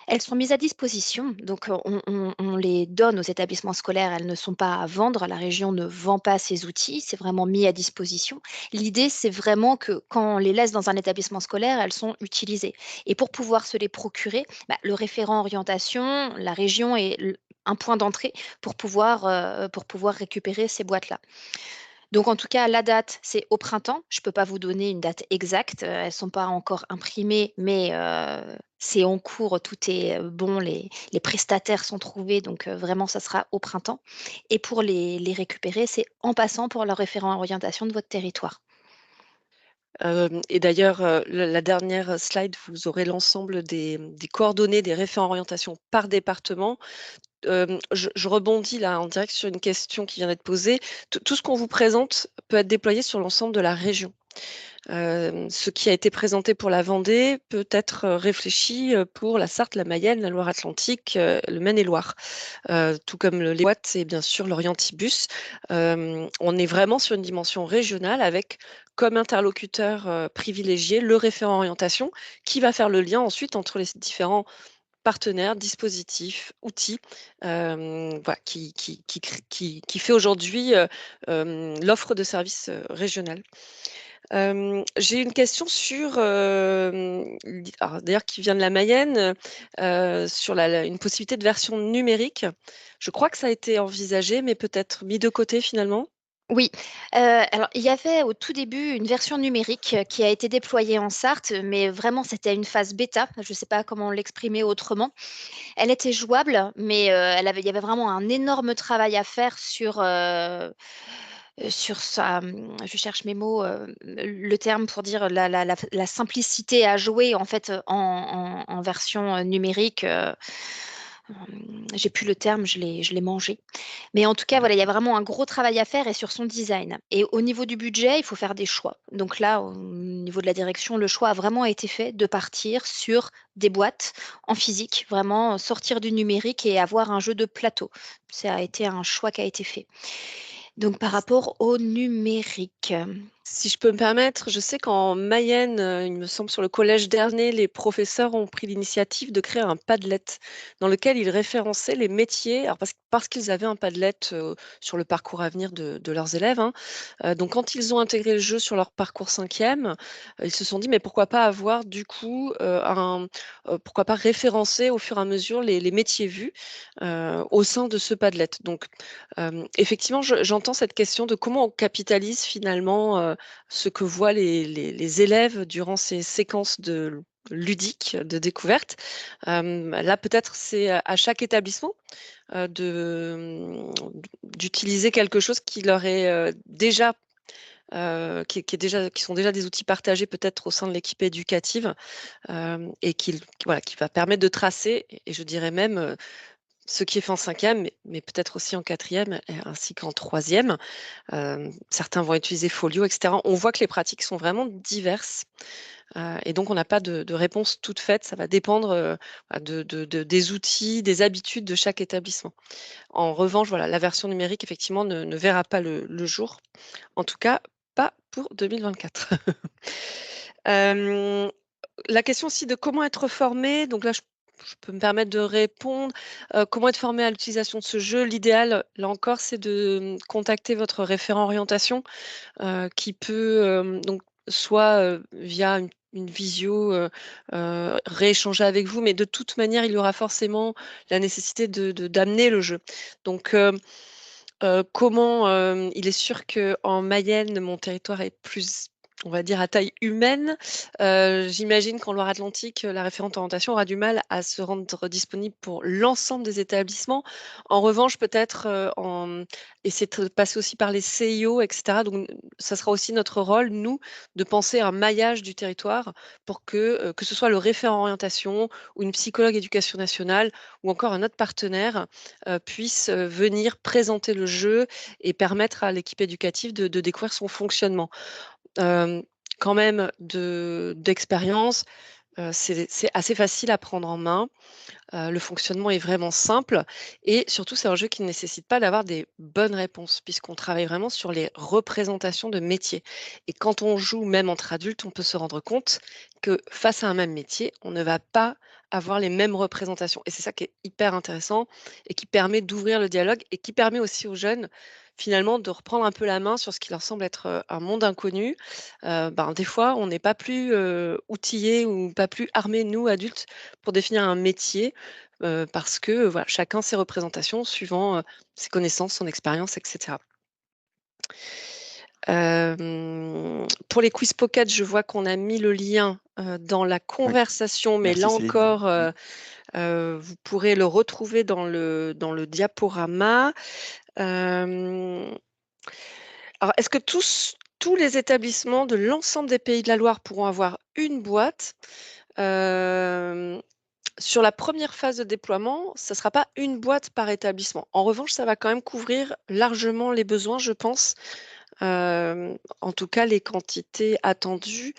Speaker 2: Elles sont mises à disposition, donc on les donne aux établissements scolaires, elles ne sont pas à vendre, la région ne vend pas ces outils, c'est vraiment mis à disposition. L'idée, c'est vraiment que quand on les laisse dans un établissement scolaire, elles sont utilisées. Et pour pouvoir se les procurer, le référent orientation, la région est un point d'entrée pour pouvoir récupérer ces boîtes-là. Donc en tout cas, la date, c'est au printemps. Je ne peux pas vous donner une date exacte, elles ne sont pas encore imprimées, mais c'est en cours, tout est bon, les prestataires sont trouvés, donc vraiment, ça sera au printemps. Et pour les récupérer, c'est en passant pour le référent orientation de votre territoire.
Speaker 1: Et d'ailleurs, la dernière slide, vous aurez l'ensemble des coordonnées des référents orientation par département. Je rebondis là en direct sur une question qui vient d'être posée. Tout ce qu'on vous présente peut être déployé sur l'ensemble de la région. Ce qui a été présenté pour la Vendée peut être réfléchi pour la Sarthe, la Mayenne, la Loire-Atlantique, le Maine-et-Loire, tout comme les Ouattes et bien sûr l'Orientibus. On est vraiment sur une dimension régionale avec comme interlocuteur privilégié le référent orientation qui va faire le lien ensuite entre les différents partenaires, dispositifs, outils, voilà, qui fait aujourd'hui l'offre de services régionale. J'ai une question sur, alors d'ailleurs qui vient de la Mayenne, sur une possibilité de version numérique. Je crois que ça a été envisagé, mais peut-être mis de côté finalement?
Speaker 2: Oui, alors il y avait au tout début une version numérique qui a été déployée en Sarthe, mais vraiment c'était une phase bêta. Je ne sais pas comment l'exprimer autrement. Elle était jouable, mais il y avait vraiment un énorme travail à faire sur je cherche mes mots, le terme pour dire la simplicité à jouer en fait en version numérique. J'ai plus le terme, je l'ai mangé. Mais en tout cas, voilà, il y a
Speaker 4: D'accord.
Speaker 2: vraiment un gros travail à faire et sur son design. Et au niveau du budget, il faut faire des choix. Donc là, au niveau de la direction, le choix a vraiment été fait de partir sur des boîtes en physique, vraiment sortir du numérique et avoir un jeu de plateau. Ça a été un choix qui a été fait. Donc par rapport au numérique.
Speaker 1: Si je peux me permettre, je sais qu'en Mayenne, il me semble sur le collège d'Ernée, les professeurs ont pris l'initiative de créer un Padlet dans lequel ils référençaient les métiers, alors parce qu'ils avaient un Padlet sur le parcours à venir de leurs élèves, hein. Donc quand ils ont intégré le jeu sur leur parcours 5e, ils se sont dit: «Mais pourquoi pas avoir du coup, pourquoi pas référencer au fur et à mesure les métiers vus, au sein de ce Padlet?» Donc effectivement, j'entends cette question de comment on capitalise finalement, ce que voient les élèves durant ces séquences ludiques, de découverte. Là, peut-être c'est à chaque établissement, d'utiliser quelque chose qui leur est, déjà, qui sont déjà des outils partagés peut-être au sein de l'équipe éducative, et voilà, qui va permettre de tracer et je dirais même, ce qui est fait en 5e, mais peut-être aussi en 4e et ainsi qu'en 3e. Certains vont utiliser Folio et cetera. On voit que les pratiques sont vraiment diverses, et donc on n'a pas de réponse toute faite. Ça va dépendre, voilà, des outils, des habitudes de chaque établissement. En revanche, voilà, la version numérique effectivement ne verra pas le jour, en tout cas pas pour 2024. Hem, la question aussi de comment être formé, donc là je peux me permettre de répondre. Comment être formé à l'utilisation de ce jeu? L'idéal, là encore, c'est de contacter votre référent orientation, qui peut, donc soit, via une visio, rééchanger avec vous, mais de toute manière, il y aura forcément la nécessité d'amener le jeu. Donc, comment, il est sûr qu'en Mayenne, mon territoire est plus, on va dire, à taille humaine. J'imagine qu'en Loire-Atlantique, la référente orientation aura du mal à se rendre disponible pour l'ensemble des établissements. En revanche, peut-être, essayer de passer aussi par les CIO et cetera. Donc ça sera aussi notre rôle, nous, de penser à un maillage du territoire pour que ce soit le référent orientation ou une psychologue éducation nationale ou encore un autre partenaire, puisse, venir présenter le jeu et permettre à l'équipe éducative de découvrir son fonctionnement. Hem, quand même d'expérience, c'est assez facile à prendre en main. Le fonctionnement est vraiment simple et surtout, c'est un jeu qui ne nécessite pas d'avoir des bonnes réponses puisqu'on travaille vraiment sur les représentations de métiers et quand on joue même entre adultes, on peut se rendre compte que face à un même métier, on ne va pas avoir les mêmes représentations et c'est ça qui est hyper intéressant et qui permet d'ouvrir le dialogue et qui permet aussi aux jeunes, finalement, de reprendre un peu la main sur ce qui leur semble être, un monde inconnu. Ben, des fois, on n'est pas plus, outillés ou pas plus armés, nous, adultes, pour définir un métier, parce que, voilà, chacun ses représentations suivant, ses connaissances, son expérience et cetera. Pour les quiz pocket, je vois qu'on a mis le lien, dans la
Speaker 4: Oui,
Speaker 1: conversation, mais là
Speaker 4: merci Céline.
Speaker 1: encore,
Speaker 4: Mm.
Speaker 1: vous pourrez le retrouver dans le diaporama. Hem, alors est-ce que tous tous les établissements de l'ensemble des Pays de la Loire pourront avoir une boîte. Sur la première phase de déploiement, ça ne sera pas une boîte par établissement. En revanche, ça va quand même couvrir largement les besoins, je pense. En tout cas, les quantités attendues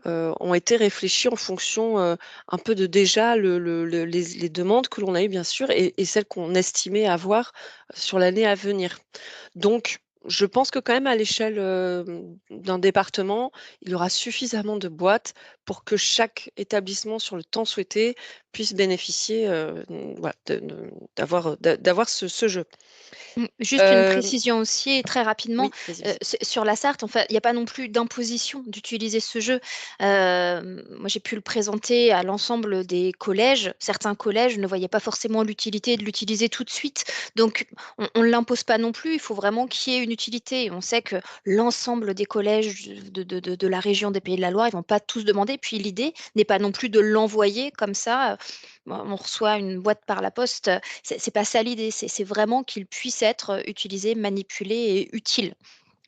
Speaker 1: ont été réfléchies en fonction un peu de déjà les demandes que l'on a eues, bien sûr, et celles qu'on estimait avoir sur l'année à venir. Donc, je pense que quand même à l'échelle d'un département, il y aura suffisamment de boîtes pour que chaque établissement sur le temps souhaité puisse bénéficier voilà, d'avoir ce jeu.
Speaker 2: Juste une
Speaker 1: Euh,
Speaker 2: précision aussi, très rapidement,
Speaker 1: oui, vas-y, vas-y.
Speaker 2: sur la Sarthe, enfin, il n'y a pas non plus d'imposition d'utiliser ce jeu. Moi, j'ai pu le présenter à l'ensemble des collèges. Certains collèges ne voyaient pas forcément l'utilité de l'utiliser tout de suite. Donc, on ne l'impose pas non plus. Il faut vraiment qu'il y ait une utilité. On sait que l'ensemble des collèges de la région des Pays de la Loire, ils ne vont pas tous demander. Puis, l'idée n'est pas non plus de l'envoyer comme ça. On reçoit une boîte par la poste. C'est pas ça l'idée, c'est vraiment qu'il puisse être utilisé, manipulé et utile.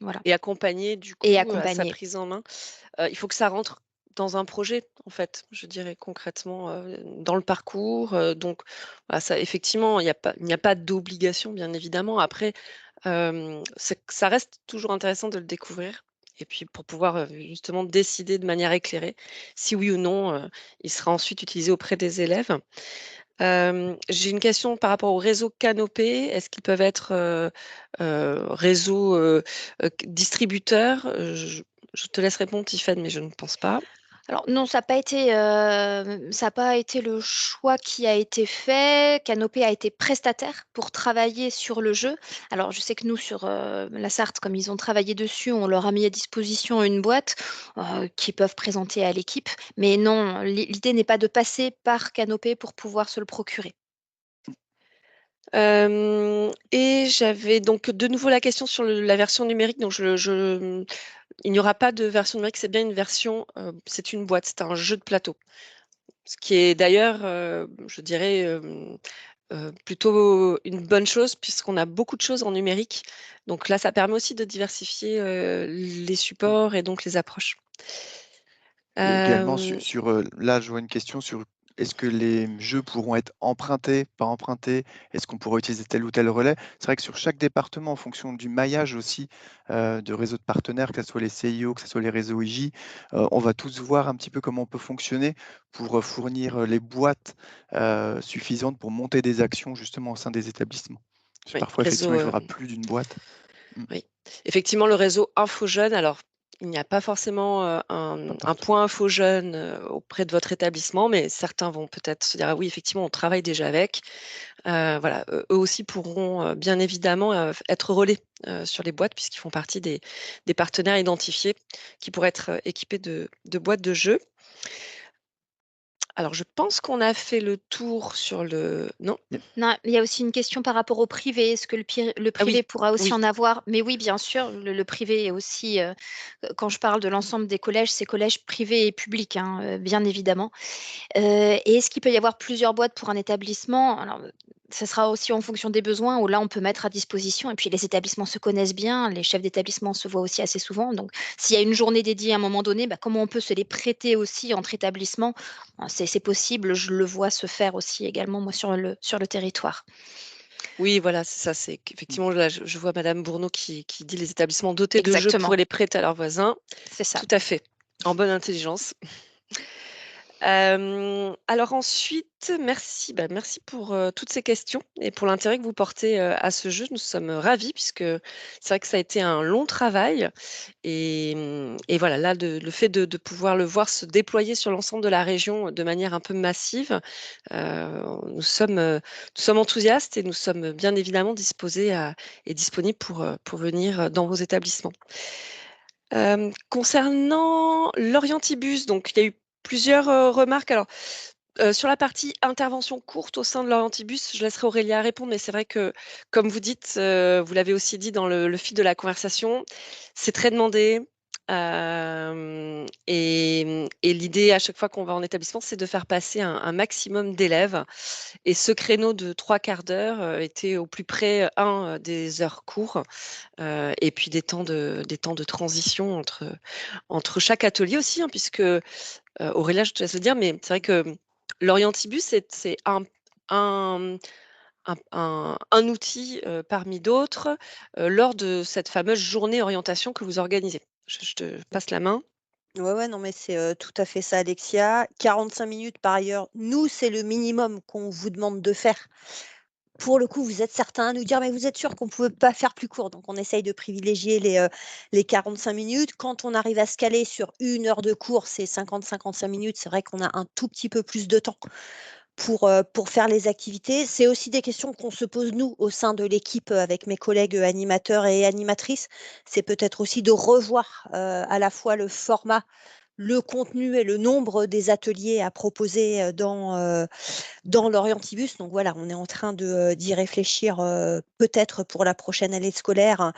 Speaker 2: Voilà.
Speaker 1: Et accompagner du
Speaker 2: Et
Speaker 1: coup à sa
Speaker 2: accompagné.
Speaker 1: prise en main. Il faut que ça rentre dans un projet, en fait, je dirais concrètement, dans le parcours. Donc, voilà, ça, effectivement, il n'y a pas d'obligation, bien évidemment. Après, ça reste toujours intéressant de le découvrir. Et puis pour pouvoir justement décider de manière éclairée si oui ou non il sera ensuite utilisé auprès des élèves. J'ai une question par rapport au réseau Canopé. Est-ce qu'ils peuvent être réseau distributeur? Je te laisse répondre, Tiffany, mais je ne pense pas.
Speaker 2: Alors non, ça a pas été le choix qui a été fait. Canopé a été prestataire pour travailler sur le jeu. Alors je sais que nous, sur la Sarthe, comme ils ont travaillé dessus, on leur a mis à disposition une boîte qu'ils peuvent présenter à l'équipe. Mais non, l'idée n'est pas de passer par Canopé pour pouvoir se le procurer.
Speaker 1: Et j'avais donc de nouveau la question sur la version numérique. Donc il n'y aura pas de version numérique, c'est bien une version, c'est une boîte, c'est un jeu de plateau. Ce qui est d'ailleurs, je dirais, plutôt une bonne chose puisqu'on a beaucoup de choses en numérique. Donc là, ça permet aussi de diversifier les supports et donc les approches.
Speaker 4: Et également,
Speaker 1: Euh,
Speaker 4: là, je vois une question sur est-ce que les jeux pourront être empruntés, pas empruntés? Est-ce qu'on pourra utiliser tel ou tel relais? C'est vrai que sur chaque département, en fonction du maillage aussi de réseaux de partenaires, que ce soit les CIO, que ce soit les réseaux IJ, on va tous voir un petit peu comment on peut fonctionner pour fournir les boîtes suffisantes pour monter des actions justement au sein des établissements. Parce que
Speaker 1: oui,
Speaker 4: parfois, effectivement, il faudra plus d'une boîte. Mm.
Speaker 1: oui. Effectivement, le réseau Info Jeune, alors il n'y a pas forcément
Speaker 4: Pas
Speaker 1: un
Speaker 4: partout.
Speaker 1: point Info Jeune auprès de votre établissement, mais certains vont peut-être se dire, ah oui, effectivement, on travaille déjà avec. Voilà, eux aussi pourront bien évidemment être relais sur les boîtes puisqu'ils font partie des partenaires identifiés qui pourraient être équipés de boîtes de jeux. Alors, je pense qu'on a fait le tour sur le... Non?
Speaker 2: Non, il y a aussi une question par rapport au privé. Est-ce que le
Speaker 1: Ah oui,
Speaker 2: privé pourra aussi
Speaker 1: oui,
Speaker 2: en avoir? Mais oui, bien sûr, le privé est aussi, quand je parle de l'ensemble des collèges, c'est collèges privés et publics, hein, bien évidemment. Et est-ce qu'il peut y avoir plusieurs boîtes pour un établissement? Alors, ça sera aussi en fonction des besoins, où là, on peut mettre à disposition. Et puis, les établissements se connaissent bien, les chefs d'établissement se voient aussi assez souvent. Donc, s'il y a une journée dédiée à un moment donné, bah, comment on peut se les prêter aussi entre établissements? C'est possible, je le vois se faire aussi également, moi, sur le territoire.
Speaker 1: oui, voilà, c'est ça. C'est qu'effectivement, là, je vois Madame Bourneau qui dit les établissements dotés de jeux
Speaker 2: Exactement,
Speaker 1: pourraient les prêter à leurs voisins.
Speaker 2: c'est ça.
Speaker 1: Tout à fait, en bonne intelligence. Alors ensuite, merci, merci pour toutes ces questions et pour l'intérêt que vous portez à ce jeu. Nous sommes ravis puisque c'est vrai que ça a été un long travail et voilà, là, le fait de pouvoir le voir se déployer sur l'ensemble de la région de manière un peu massive, nous sommes enthousiastes et nous sommes bien évidemment disposés et disponibles pour venir dans vos établissements. Concernant l'Orientibus, donc il y a eu plusieurs remarques. Alors, sur la partie intervention courte au sein de l'Orientibus, je laisserai Aurélia répondre, mais c'est vrai que, comme vous dites, vous l'avez aussi dit dans le fil de la conversation, c'est très demandé. Et l'idée à chaque fois qu'on va en établissement, c'est de faire passer un maximum d'élèves. Et ce créneau de 3/4 d'heure était au plus près, des heures cours, et puis des temps de transition entre chaque atelier aussi, hein, puisque, Aurélien, je te laisse le dire, mais c'est vrai que l'Orientibus, c'est un un outil, parmi d'autres, lors de cette fameuse journée orientation que vous organisez. Je te passe la main.
Speaker 3: Ouais, ouais, non, mais c'est, tout à fait ça, Alexia. 45 minutes par ailleurs, nous, c'est le minimum qu'on vous demande de faire. Pour le coup, vous êtes certains à nous dire: «Mais vous êtes sûrs qu'on ne pouvait pas faire plus court?» Donc on essaye de privilégier les 45 minutes. Quand on arrive à se caler sur 1 heure de cours, c'est 50-55 minutes. C'est vrai qu'on a un tout petit peu plus de temps pour faire les activités. C'est aussi des questions qu'on se pose nous, au sein de l'équipe, avec mes collègues, animateurs et animatrices. C'est peut-être aussi de revoir, à la fois le format, le contenu et le nombre des ateliers à proposer, dans l'Orientibus. Donc voilà, on est en train d'y réfléchir, peut-être pour la prochaine année scolaire.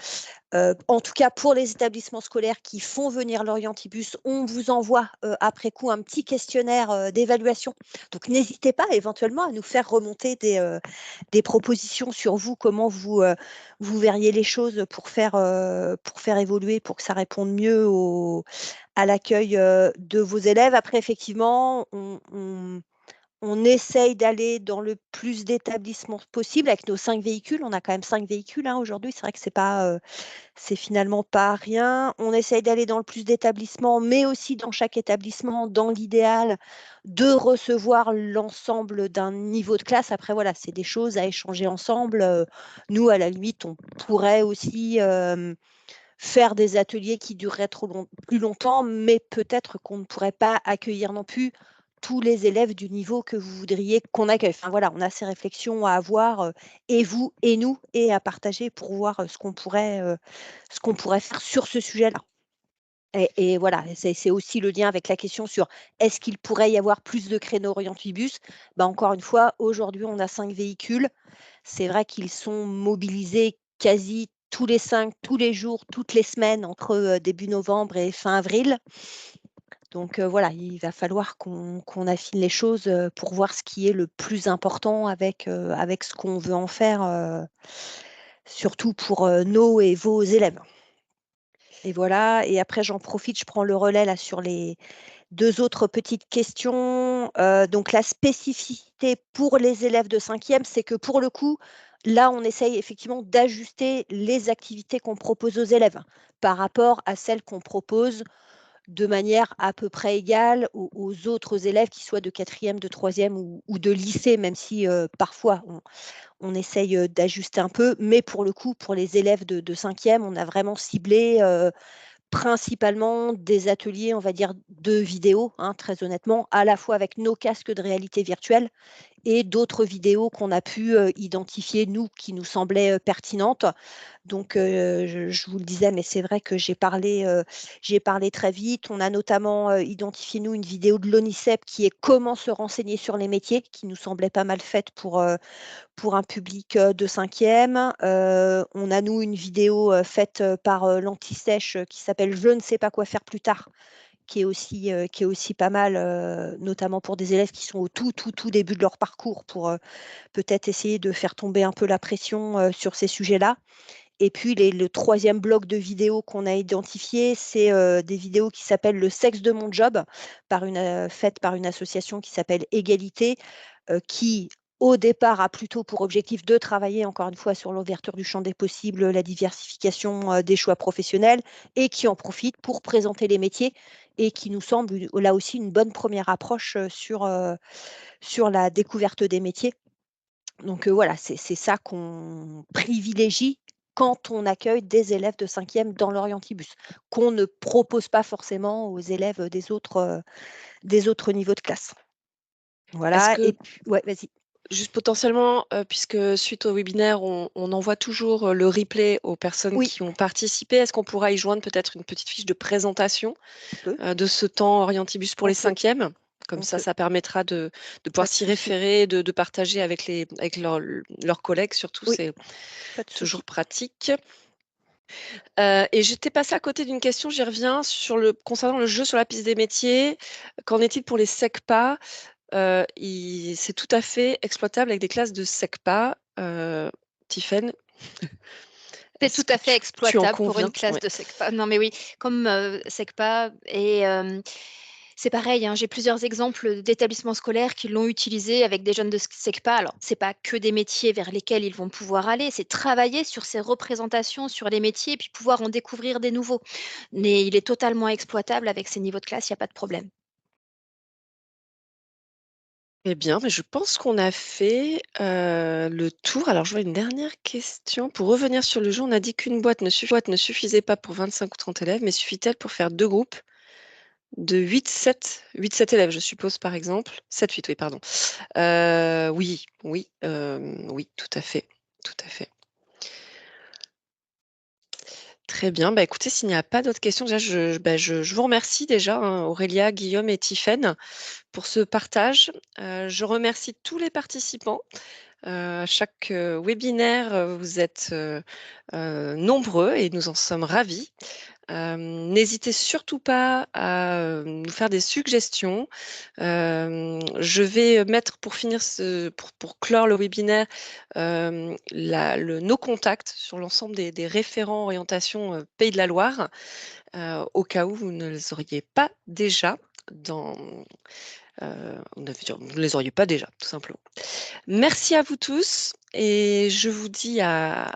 Speaker 3: En tout cas, pour les établissements scolaires qui font venir l'Orientibus, on vous envoie, après coup un petit questionnaire, d'évaluation. Donc n'hésitez pas éventuellement à nous faire remonter des propositions sur vous, comment vous verriez les choses pour faire évoluer, pour que ça réponde mieux à l'accueil, de vos élèves. Après effectivement, on essaye d'aller dans le plus d'établissements possible avec nos 5 véhicules. On a quand même 5 véhicules, hein, aujourd'hui. C'est vrai que c'est finalement pas rien. On essaye d'aller dans le plus d'établissements, mais aussi dans chaque établissement, dans l'idéal, de recevoir l'ensemble d'un niveau de classe. Après voilà, c'est des choses à échanger ensemble. Nous, à la limite, on pourrait aussi, faire des ateliers qui dureraient plus longtemps, mais peut-être qu'on ne pourrait pas accueillir non plus tous les élèves du niveau que vous voudriez qu'on accueille. Enfin voilà, on a ces réflexions à avoir, et vous et nous, et à partager pour voir, ce qu'on pourrait faire sur ce sujet-là. Et voilà, et c'est aussi le lien avec la question sur: «Est-ce qu'il pourrait y avoir plus de créneaux orientibus?» Bah, encore une fois, aujourd'hui, on a 5 véhicules. C'est vrai qu'ils sont mobilisés quasi tous les 5, tous les jours, toutes les semaines entre, début novembre et fin avril. Donc voilà, il va falloir qu'on affine les choses, pour voir ce qui est le plus important avec ce qu'on veut en faire, surtout pour, nos et vos élèves. Et voilà, et après j'en profite, je prends le relais là sur les 2 autres petites questions. Donc la spécificité pour les élèves de 5e, c'est que pour le coup, là, on essaye effectivement d'ajuster les activités qu'on propose aux élèves par rapport à celles qu'on propose de manière à peu près égale aux autres élèves, qui soient de 4e, de 3e ou de lycée, même si, parfois on essaye, d'ajuster un peu. Mais pour le coup, pour les élèves de 5e, on a vraiment ciblé, principalement des ateliers, on va dire, de vidéo, hein, très honnêtement, à la fois avec nos casques de réalité virtuelle et d'autres vidéos qu'on a pu, identifier, nous, qui nous semblaient, pertinentes. Donc je vous le disais, mais c'est vrai que j'ai parlé très vite. On a notamment, identifié, nous, une vidéo de l'ONICEP qui est «Comment se renseigner sur les métiers», qui nous semblait pas mal faite pour un public, de 5e. On a, nous, une vidéo, faite, par, l'Anti-Sèche, qui s'appelle «Je ne sais pas quoi faire plus tard», qui est aussi pas mal, notamment pour des élèves qui sont au tout début de leur parcours, pour, peut-être essayer de faire tomber un peu la pression, sur ces sujets-là. Et puis le 3e bloc de vidéos qu'on a identifié, c'est, des vidéos qui s'appellent «Le sexe de mon job», faites par une association qui s'appelle Égalité, qui, au départ, a plutôt pour objectif de travailler, encore une fois, sur l'ouverture du champ des possibles, la diversification, des choix professionnels, et qui en profite pour présenter les métiers, et qui nous semble là aussi une bonne première approche, sur la découverte des métiers. Donc voilà, c'est ça qu'on privilégie quand on accueille des élèves de 5e dans l'Orientibus, qu'on ne propose pas forcément aux élèves des autres niveaux de classe.
Speaker 1: Est-ce
Speaker 3: Voilà, et
Speaker 1: que
Speaker 3: puis ouais, vas-y.
Speaker 1: juste potentiellement, puisque suite au webinaire, on envoie toujours, le replay aux personnes
Speaker 3: Oui,
Speaker 1: qui ont participé, est-ce qu'on pourra y joindre peut-être une petite fiche de présentation,
Speaker 3: on peut,
Speaker 1: de ce temps Orientibus pour
Speaker 3: on
Speaker 1: les
Speaker 3: peut,
Speaker 1: 5e? Comme
Speaker 3: on peut,
Speaker 1: ça permettra de
Speaker 3: pas
Speaker 1: pouvoir
Speaker 3: de
Speaker 1: s'y
Speaker 3: souci.
Speaker 1: référer, de partager avec leurs collègues surtout,
Speaker 3: Oui,
Speaker 1: c'est
Speaker 3: pas de
Speaker 1: toujours
Speaker 3: souci.
Speaker 1: pratique. Et j'étais passée à côté d'une question, j'y reviens, concernant le jeu sur la piste des métiers. Qu'en est-il pour les SECPA? C'est tout à fait exploitable avec des classes de SECPA. Tiffaine,
Speaker 2: C'est
Speaker 1: est-ce
Speaker 2: tout
Speaker 1: que
Speaker 2: à fait
Speaker 1: tu en
Speaker 2: exploitable pour une
Speaker 1: conviens?
Speaker 2: classe
Speaker 1: Ouais.
Speaker 2: de SECPA. Non, mais oui, comme SECPA et c'est pareil, hein, j'ai plusieurs exemples d'établissements scolaires qui l'ont utilisé avec des jeunes de SECPA. Alors, c'est pas que des métiers vers lesquels ils vont pouvoir aller, c'est travailler sur ces représentations sur les métiers et puis pouvoir en découvrir des nouveaux. Mais il est totalement exploitable avec ces niveaux de classe, il n'y a pas de problème.
Speaker 1: Eh bien, mais je pense qu'on a fait le tour. Alors, je vois une dernière question. Pour revenir sur le jeu, on a dit qu'une boîte ne suffisait pas pour 25 ou 30 élèves, mais suffit-elle pour faire deux groupes de 8-7 élèves, je suppose, par exemple? 7-8, oui, pardon. Oui, tout à fait. Tout à fait. Très bien. Bah, écoutez, s'il n'y a pas d'autres questions, déjà, je vous remercie déjà, hein, Aurélia, Guillaume et Tiffaine, pour ce partage. Je remercie tous les participants. À chaque webinaire, vous êtes nombreux et nous en sommes ravis. N'hésitez surtout pas à nous faire des suggestions. Je vais mettre, pour finir, pour clore le webinaire, nos contacts sur l'ensemble des référents orientation Pays de la Loire, au cas où vous ne les auriez pas déjà vous ne les auriez pas déjà, tout simplement. Merci à vous tous et je vous dis à